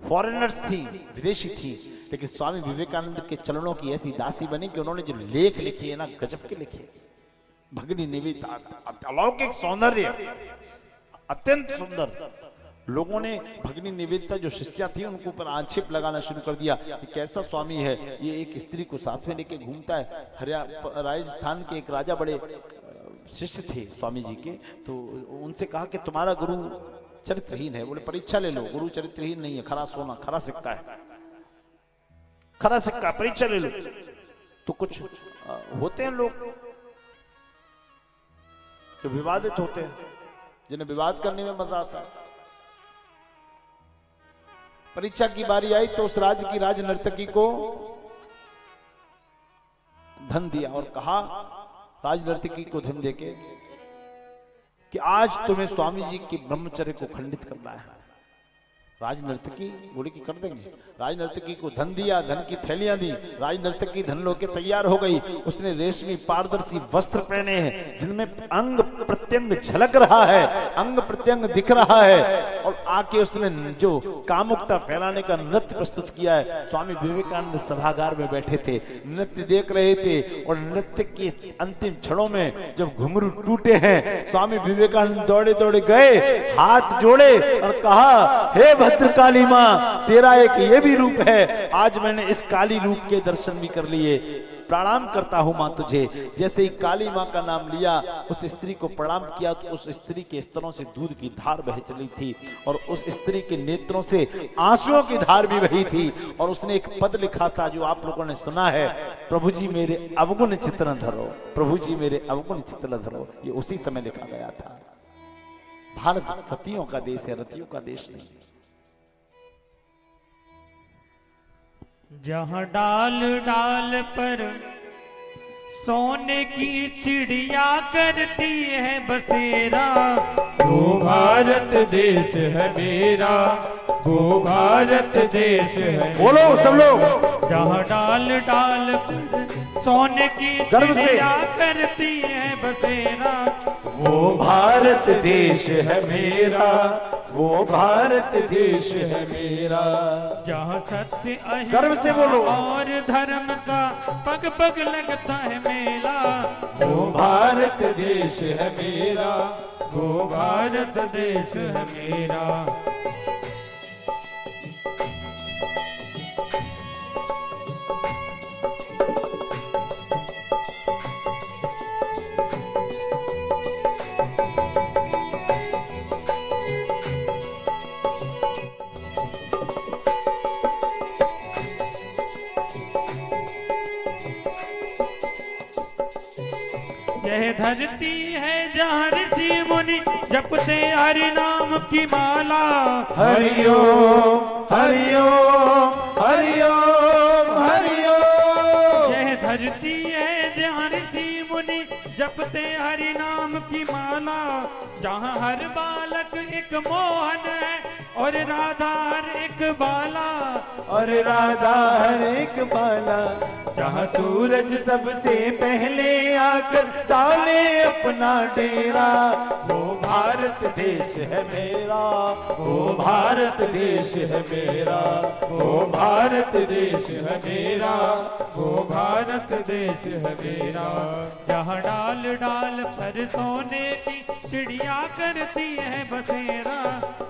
फॉरेनर्स थी, विदेशी थी, लेकिन स्वामी विवेकानंद के चरणों की ऐसी दासी बनी कि उन्होंने जो लेख लिखे है ना, गजब के लिखे। भगिनी निवेदिता, अलौकिक सौंदर्य, अत्यंत सुंदर। लोगों ने भगिनी निवेदिता जो शिष्या थी उनके ऊपर आक्षेप लगाना शुरू कर दिया कि कैसा स्वामी है ये, एक स्त्री को साथ में लेके घूमता है। राजस्थान के एक राजा बड़े शिष्य थे स्वामी जी के, तो उनसे कहा कि तुम्हारा गुरु चरित्रहीन है। बोले परीक्षा ले लो। गुरु चरित्रहीन नहीं है, खरा सोना, खरा सिक्का है, खरा सिक्का, परीक्षा ले लो। तो कुछ होते हैं लोग जो विवादित होते हैं, जिन्हें विवाद करने में मजा आता है। परीक्षा की बारी आई तो उस राज्य की राज नर्तकी को धन दिया और कहा राज नर्तकी को धन देके कि आज तुम्हें स्वामी जी की ब्रह्मचर्य को खंडित करना है। राजनर्तकी बोली कि कर देंगे। राजनर्तकी को धन दिया, धन की थैलियां दी। राजनर्तकी धन लो के तैयार हो गई। उसने रेशमी पारदर्शी वस्त्र पहने हैं जिनमें अंग प्रत्यंग झलक रहा है, अंग प्रत्यंग दिख रहा है, और आके उसने जो कामुकता फैलाने का नृत्य प्रस्तुत किया है। स्वामी विवेकानंद सभागार में बैठे थे, नृत्य देख रहे थे, और नृत्य के अंतिम क्षणों में जब घुंघरू टूटे हैं, स्वामी विवेकानंद दौड़े दौड़े गए, हाथ जोड़े और कहा, हे भद्रकाली माँ, तेरा एक ये भी रूप है। आज मैंने इस काली रूप के दर्शन भी कर लिए। प्रणाम करता हूं मां तुझे। जैसे ही काली मां का नाम लिया, उस स्त्री को प्रणाम किया तो उस स्त्री के स्तनों से दूध की धार बह चली थी, और उस स्त्री के नेत्रों से आंसुओं की धार भी बही थी। और उसने एक पद लिखा था जो आप लोगों ने सुना है, प्रभु जी मेरे अवगुण चित्त धरो, प्रभु जी मेरे अवगुण चित्त धरो। ये उसी समय लिखा गया था। भारत सतियों का देश है, रतियों का देश नहीं। जहाँ डाल डाल पर सोने की चिड़िया करती है बसेरा, वो भारत देश है मेरा, वो भारत देश है बोलो सब लोग, जहाँ डाल डाल पर सोने की गर्व से। चिड़िया करती है बसेरा, वो भारत देश है मेरा, वो भारत देश है मेरा। जहाँ सत्य गर्व से बोलो। और धर्म का पग पग लगता है मेला, वो भारत देश है मेरा, वो भारत देश है मेरा। यह धरती है जहाँ ऋषि मुनि जपते हरि नाम की माला, हरिओम हरिओम हरिओम हरिओम। यह धरती है जहाँ ऋषि मुनि जपते हरि नाम की माला, जहाँ हर बालक एक मोहन है और राधा हर एक बाला, और राधा हर एक बाला, जहाँ सूरज सबसे पहले आकर डाले अपना डेरा, वो भारत देश है मेरा, वो भारत देश है मेरा, वो भारत देश है मेरा, वो भारत देश है मेरा। जहाँ डाल डाल पर सोने की चिड़िया करती है बसेरा,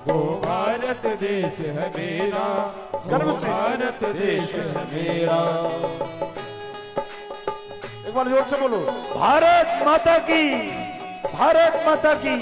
वो भारत देश है मेरा, गर्व वो से। भारत देश है मेरा। एक बार जोर से बोलो, भारत माता की, भारत माता की।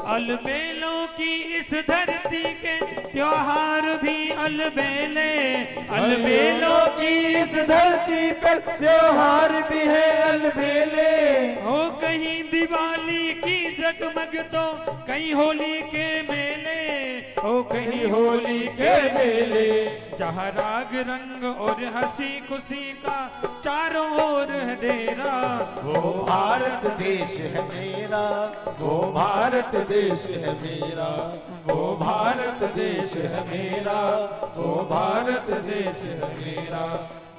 अलबेलों की इस धरती के त्योहार भी अलबेले, अलबेलों की इस धरती पर त्योहार भी है अलबेले, हो कहीं दिवाली की जगमग तो कहीं होली के मेले, हो कहीं होली के मेले, जहाँ राग रंग और हंसी खुशी का चारों ओर है डेरा, वो भारत देश है मेरा, वो भारत देश है मेरा, वो भारत देश है मेरा, वो भारत देश है मेरा।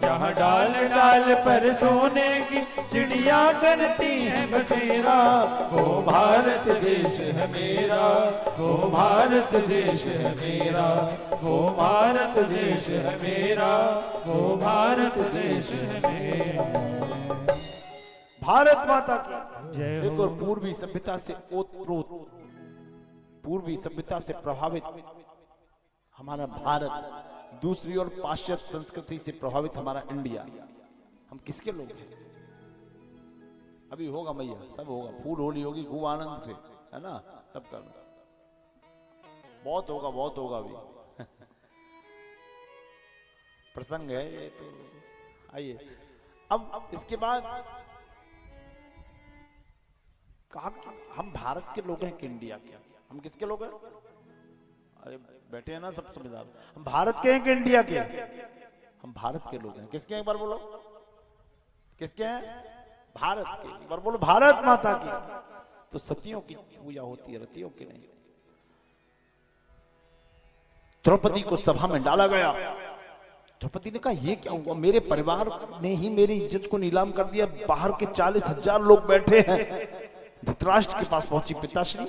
जहाँ डाल डाल पर सोने की चिड़िया करती है बसेरा, वो भारत देश है मेरा, वो भारत देश है मेरा, वो भारत देश है मेरा, वो भारत देश है मेरा। भारत माता की जय एक और पूर्वी सभ्यता से ओतप्रोत, पूर्वी सभ्यता से प्रभावित हमारा भारत, दूसरी ओर पाश्चात्य संस्कृति से प्रभावित हमारा इंडिया। हम किसके लोग हैं? अभी होगा मैया, सब होगा, फूल होली होगी खूब आनंद से, है ना, सब करना, बहुत होगा, बहुत होगा अभी प्रसंग है ये तो। आइए अब इसके बाद कहा हम भारत के लोग हैं कि इंडिया के? हम किसके लोग हैं? अरे बैठे हैं ना सब समझदार, हम भारत के हैं कि इंडिया के? हम भारत के लोग हैं। किसके हैं? एक बार बोलो, किसके हैं? भारत के। एक बार बोलो, भारत माता की। तो सतियों की पूजा होती है, रतियों की नहीं। द्रौपदी को सभा में डाला गया। द्रौपदी ने कहा ये क्या हुआ, मेरे परिवार ने ही मेरी इज्जत को नीलाम कर दिया, बाहर के 40,000 लोग बैठे हैं। धृतराष्ट्र के पास पहुंची, पिताश्री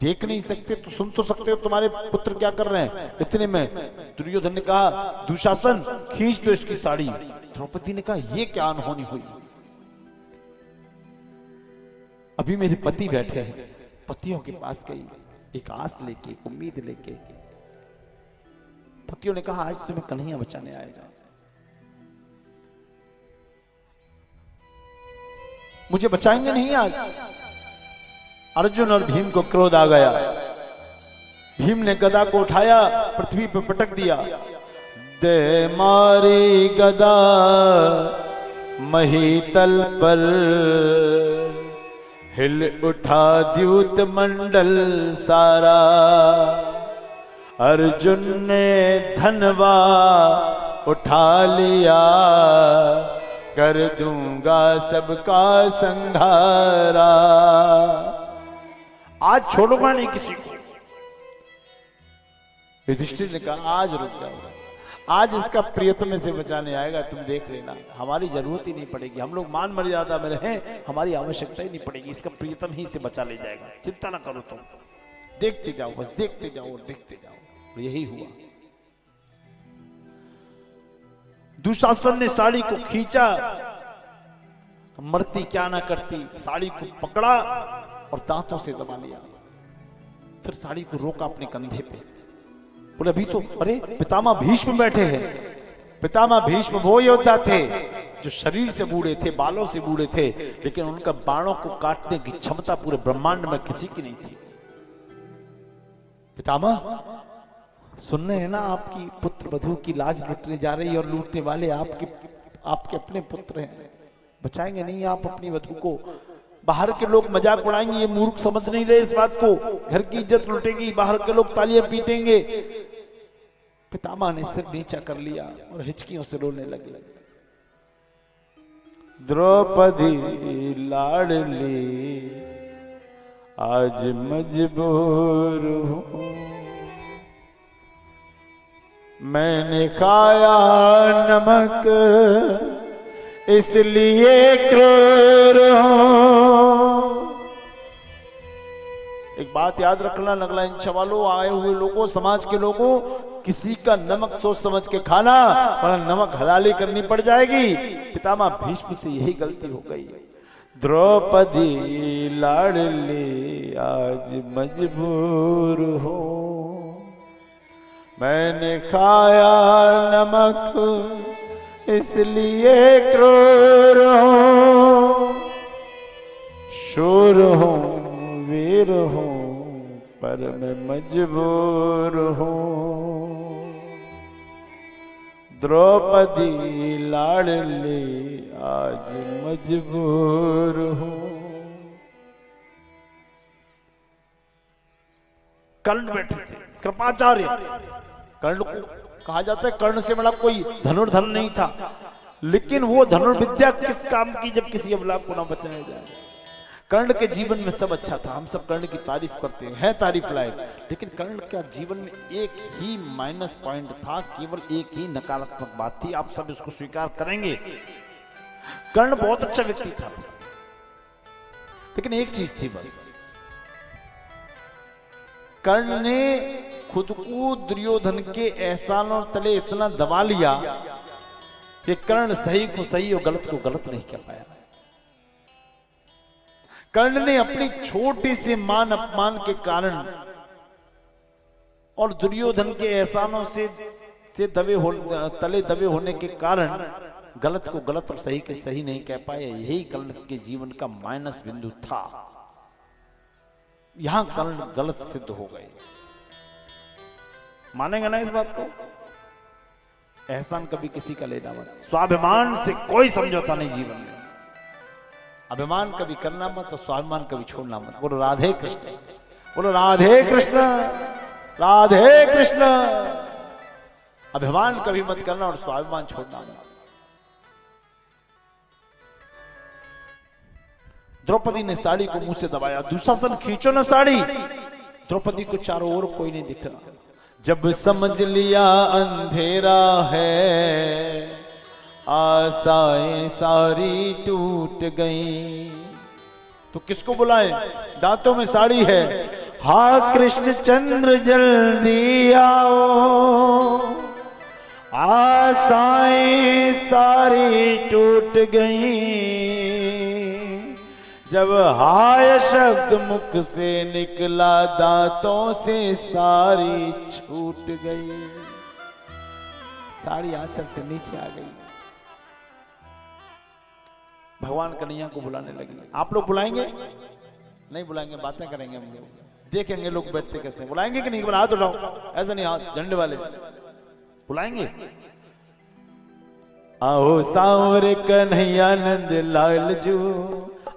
देख नहीं सकते तो सुन तो सकते हो, तुम्हारे पुत्र क्या कर रहे हैं। इतने में दुर्योधन ने कहा, दुशासन खींच दो इसकी साड़ी। द्रौपदी ने कहा ये क्या अनहोनी हुई, अभी मेरे पति बैठे हैं। पतियों के पास गई, एक आस लेके, एक उम्मीद लेके। पतियों ने कहा आज तुम्हें कन्हैया बचाने आएगा, मुझे बचाएंगे नहीं आज। अर्जुन और भीम को क्रोध आ गया। भीम ने गदा को उठाया, पृथ्वी पर पटक दिया। दे मारी गदा महीतल पर हिल उठा द्यूत मंडल सारा। अर्जुन ने धनवा उठा लिया, कर दूंगा सबका संघारा। आज छोड़ूंगा नहीं किसी को। युधिष्ठिर ने कहा आज रुक जाओ, आज इसका प्रियतम से बचाने आएगा, तुम देख लेना, हमारी जरूरत ही नहीं पड़ेगी, हम लोग मान मर्यादा में रहें, हमारी आवश्यकता ही नहीं पड़ेगी, इसका प्रियतम ही से बचा ले जाएगा, चिंता ना करो तुम, देखते जाओ, बस देखते जाओ और देखते जाओ। और यही हुआ। दुशासन ने साड़ी को खींचा, मरती क्या ना करती, साड़ी को पकड़ा और दांतों से दबा लिया। फिर साड़ी को रोका अपने कंधे पे, बोले अभी तो, अरे पितामह भीष्म बैठे हैं। पितामह भीष्म वो योद्धा थे जो शरीर से बूढ़े थे, बालों से बूढ़े थे, लेकिन उनका बाणों को काटने की क्षमता पूरे ब्रह्मांड में किसी की नहीं थी। पितामह सुन रहे हैं ना, आपकी पुत्र वधू की लाज लूटने जा रही है और लूटने वाले आपके अपने पुत्र हैं, बचाएंगे नहीं आप अपनी वधू को? बाहर के लोग मजाक उड़ाएंगे, ये मूर्ख समझ नहीं रहे इस बात को, घर की इज्जत लुटेगी, बाहर के लोग तालियां पीटेंगे। पितामह ने सिर नीचा कर लिया और हिचकियों से रोने लगे। द्रौपदी लाडली आज मजबूर हूं, मैंने खाया नमक इसलिए क्रूर हूं। एक बात याद रखना नगला इंच वालों, आए हुए लोगों, समाज के लोगों, किसी का नमक सोच समझ के खाना, वरना नमक हलाली करनी पड़ जाएगी। पितामह भीष्म से यही गलती हो गई। द्रौपदी लाडली आज मजबूर हो, मैंने खाया नमक इसलिए क्रूर हूं, शूर हूं वीर हूं पर मैं मजबूर हूं। द्रौपदी लाडली आज मजबूर हूं। कर्ण बैठे थे, कृपाचार्य। कर्ण को कहा जाता है कर्ण से बड़ा कोई धनुर्धर नहीं था, लेकिन वो धनुर्विद्या किस काम की जब किसी अबला को ना बचाया जाए। कर्ण के जीवन में सब अच्छा था, हम सब कर्ण की तारीफ करते हैं, तारीफ लायक, लेकिन कर्ण का जीवन में एक ही माइनस पॉइंट था, केवल एक ही नकारात्मक बात थी, आप सब इसको स्वीकार करेंगे। कर्ण बहुत अच्छा व्यक्ति था, लेकिन एक चीज थी बस, कर्ण ने खुद को दुर्योधन के एहसानों तले इतना दबा लिया कि कर्ण सही को सही और गलत को गलत नहीं कर पाया। कर्ण ने अपनी छोटी सी मान अपमान के कारण और दुर्योधन के एहसानों से तले दबे होने के कारण गलत को गलत और सही के सही नहीं कह पाए। यही कर्ण के जीवन का माइनस बिंदु था। यहां कर्ण गलत सिद्ध हो गए। मानेंगे ना इस बात को? एहसान कभी किसी का लेना मत, स्वाभिमान से कोई समझौता नहीं जीवन में। अभिमान कभी करना मत और स्वाभिमान कभी छोड़ना मत। बोलो राधे कृष्ण, बोलो राधे कृष्ण, राधे कृष्ण। अभिमान कभी मत करना और स्वाभिमान छोड़ना मत। द्रौपदी ने साड़ी को मुंह से दबाया, दुशासन खींचो ना साड़ी। द्रौपदी को चारों ओर कोई नहीं दिख रहा। जब समझ लिया अंधेरा है, आशाएं सारी टूट गई, तो किसको बुलाए? दांतों में साड़ी है। हा कृष्ण चंद्र जल्दी आओ, आशाएं सारी टूट गई। जब हाय शब्द मुख से निकला, दांतों से सारी छूट गई। साड़ी आंचल से नीचे आ गई। भगवान कन्हैया को बुलाने लगी। आप लोग बुलाएंगे? नहीं बुलाएंगे, बातें करेंगे हम लोग, देखेंगे लोग बैठते कैसे। बुलाएंगे कि नहीं? हाथ उठाओ, ऐसा नहीं, हाथ झंडे वाले बुलाएंगे। आओ सांवरे कन्हैया नंद लाल जो,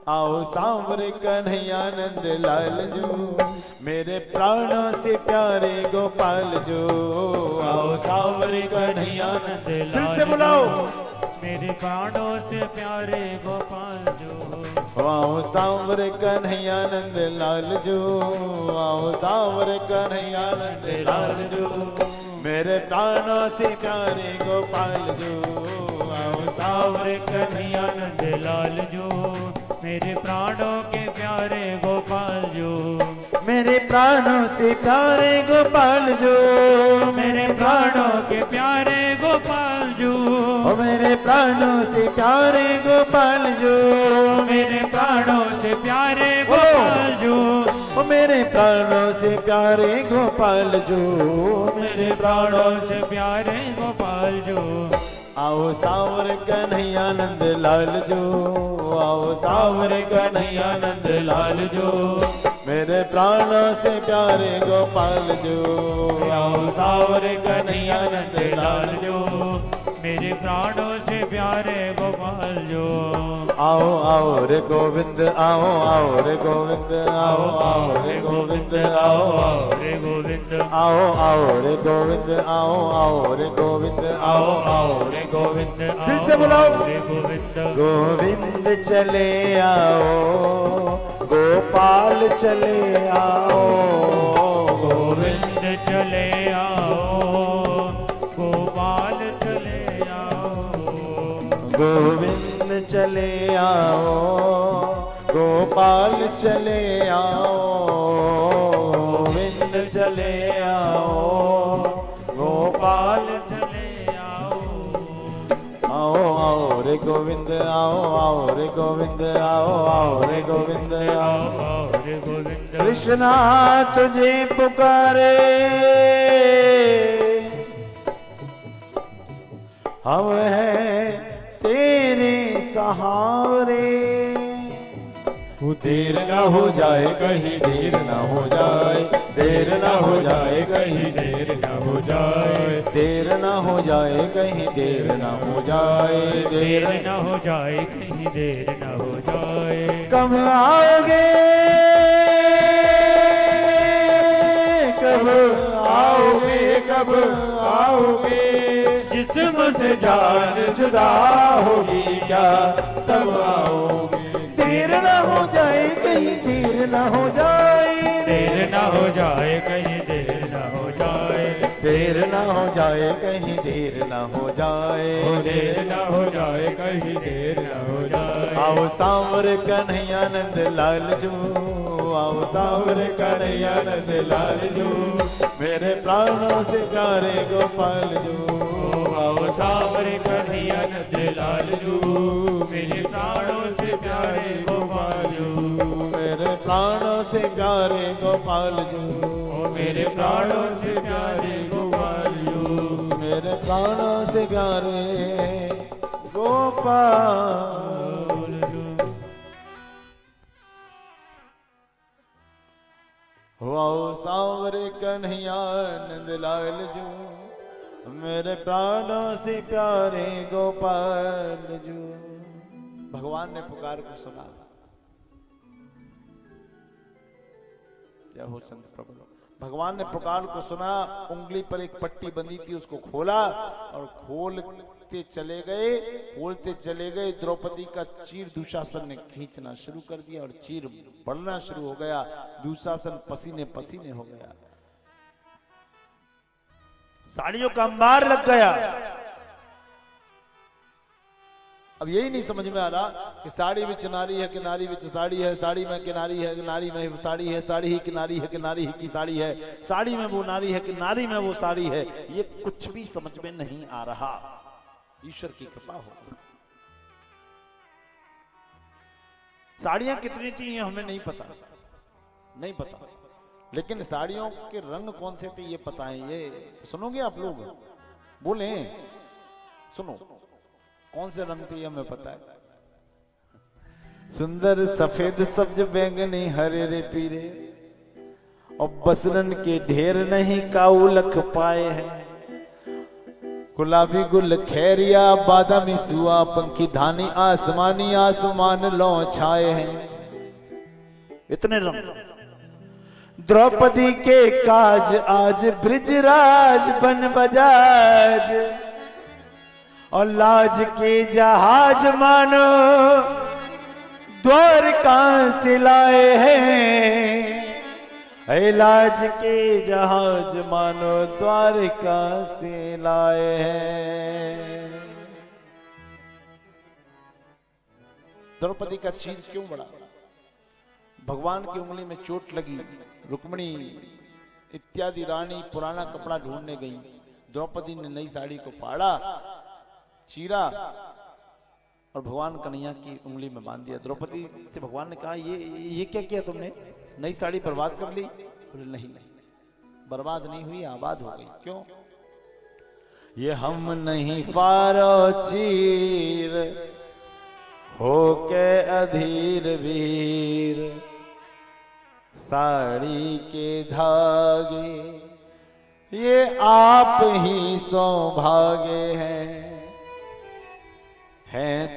आओ सांवरे कन्हैया नंद लाल जो, मेरे प्राणों से प्यारे गोपाल जो, आओ सांवरे कन्हैया नंद लाल जो, फिर से बुलाओ, मेरे प्राणों से प्यारे गोपाल जो, आओ सांवरे कन्हैया नंद लाल जो, आओ सांवरे कन्हैया नंद लाल जो, मेरे प्राणों से प्यारे गोपाल जो, आओ सांवरे कन्हैया नंद लाल जो, मेरे प्राणों के प्यारे गोपाल जो, मेरे प्राणों से प्यारे गोपाल जो, मेरे प्राणों के प्यारे गोपाल जो, ओ मेरे प्राणों से प्यारे गोपाल जो, मेरे प्राणों से प्यारे गोपाल जो, ओ मेरे प्राणों से प्यारे गोपाल जो, मेरे प्राणों से प्यारे गोपाल जो, आओ सांवरे कन्हैया नंद लाल जो, आओ सांवरे कन्हैया नंद लाल जो, मेरे प्राणों से प्यारे गोपाल जो, आओ सांवरे कन्हैया नंद लाल जो, मेरे प्राणों से प्यारे गोपाल जो, आओ आओ रे गोविंद आओ आओ रे गोविंद आओ आओ रे गोविंद आओ आओ रे गोविंद, आओ आओ रे गोविंद आओ आओ रे गोविंद आओ आओ रे गोविंद, फिर से बुलाओ, रे गोविंद, गोविंद चले आओ गोपाल चले आओ, गोविंद चले आओ गोपाल चले आओ, गोविंद चले आओ गोपाल चले आओ, गोविंद चले आओ गोपाल चले आओ, आओ आओ रे गोविंद आओ आओ रे गोविंद आओ आओ रे गोविंद आओ, रे गोविंद, कृष्णा तुझे पुकारे हम हैं तेरे सहारे, देर ना हो जाए कहीं देर ना हो जाए, देर ना हो जाए कहीं देर ना हो जाए, देर ना हो जाए कहीं देर ना हो जाए, देर न हो जाए कहीं देर न हो जाए, कब आओगे कब आओगे कब आओगे, जिस्म से जान जुदा होगी क्या तब आओगे, देर ना हो जाए कहीं देर ना हो जाए, देर न हो जाए कहीं देर न हो जाए, देर ना हो जाए कहीं देर ना हो जाए, देर न हो जाए कहीं देर न हो जाए, आओ सांवरे कन्हैया नंद लाल जो, आओ सांवरे कन्हैया नंद लाल जो, मेरे प्राणों से प्यारे गोपाल जो, आओ सांवरे कन्हैया नंद लाल जो, मेरे प्राणों से प्यारे गोपाल जो, मेरे प्राणों से प्यारे गोपाल जो, ओ मेरे प्राणों से प्यारे गोपाल जो, मेरे प्राणों से प्यारे गोपाल जो, आओ सांवरे कन्हैया नंद लाल जो, मेरे प्राणों से प्यारे गोपाल जो। भगवान ने पुकार को सुना। जय हो संत प्रभु। भगवान ने पुकार को सुना, उंगली पर एक पट्टी बंधी थी उसको खोला और खोलते चले गए। द्रौपदी का चीर दुशासन ने खींचना शुरू कर दिया और चीर बढ़ना शुरू हो गया। दुशासन पसीने पसीने हो गया, साड़ियों का अंबार लग गया। अब यही नहीं समझ में आ रहा कि साड़ी विच नारी है कि नारी विच साड़ी है, साड़ी में कि नारी है कि नारी में साड़ी है, साड़ी ही कि नारी है कि नारी ही की साड़ी है, साड़ी में वो नारी है कि नारी में वो साड़ी है। ये कुछ भी समझ में नहीं आ रहा। ईश्वर की कृपा हो। साड़ियां कितनी थी ये हमें नहीं पता, लेकिन साड़ियों के रंग कौन से थे ये पता है। ये सुनोगे आप लोग? बोले सुनो, कौन से रंग थे हमें पता है। सुंदर सफेद सब्ज बैंगनी हरे रे पीरे, और बसरन के ढेर नहीं काऊ लख पाए हैं। गुलाबी गुल खैरिया बादामी सुआ पंखी धानी आसमानी आसमान लो छाए हैं, इतने रंग। द्रौपदी के काज आज ब्रिजराज बन बजाज, और लाज के जहाज मानो द्वारका से लाए हैं, लाज के जहाज मानो द्वारका से लाए हैं। द्रौपदी का चीर क्यों बढ़ा? भगवान की उंगली में चोट लगी, रुक्मिणी इत्यादि रानी पुराना कपड़ा ढूंढने गई, द्रौपदी ने नई साड़ी को फाड़ा, चीरा और भगवान कन्हैया की उंगली में बांध दिया। द्रौपदी से भगवान ने कहा ये क्या किया तुमने, नई साड़ी बर्बाद कर ली? बोले नहीं बर्बाद नहीं हुई, आबाद हो गई। क्यों? ये हम नहीं फारो चीर हो के अधीर वीर, साड़ी के धागे ये आप ही सौभागे हैं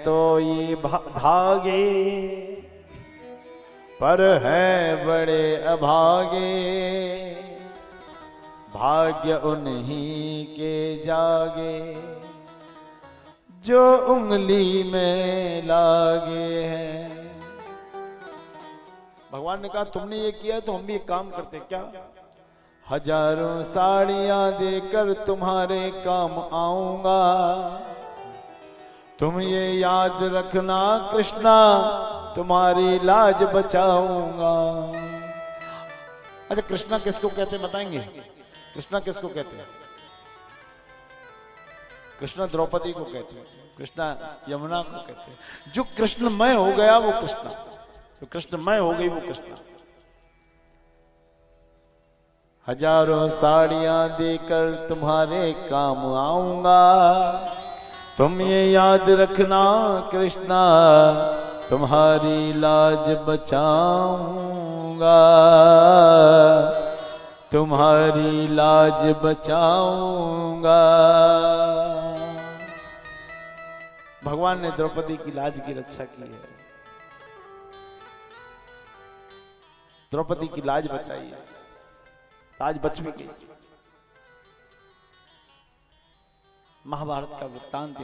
तो ये धागे पर है बड़े अभागे, भाग्य उन्हीं के जागे जो उंगली में लागे हैं। भगवान ने कहा तुमने ये किया तो हम भी एक काम करते। क्या? हजारों साड़ियां देकर तुम्हारे काम आऊंगा, तुम ये याद रखना कृष्णा तुम्हारी लाज बचाऊंगा। अच्छा, कृष्णा किसको कहते हैं बताएंगे? कृष्णा किसको कहते हैं? कृष्णा द्रौपदी को कहते हैं, कृष्णा यमुना को कहते हैं। जो कृष्णमय हो गया वो कृष्णा, जो कृष्णमय हो गई वो कृष्णा। हजारों साड़ियां देकर तुम्हारे काम आऊंगा, तुम ये याद रखना कृष्णा तुम्हारी लाज बचाऊंगा, तुम्हारी लाज बचाऊंगा। भगवान ने द्रौपदी की लाज की रक्षा की है, द्रौपदी की लाज बचाई है, लाज बच भी गई। महाभारत का वृत्तांत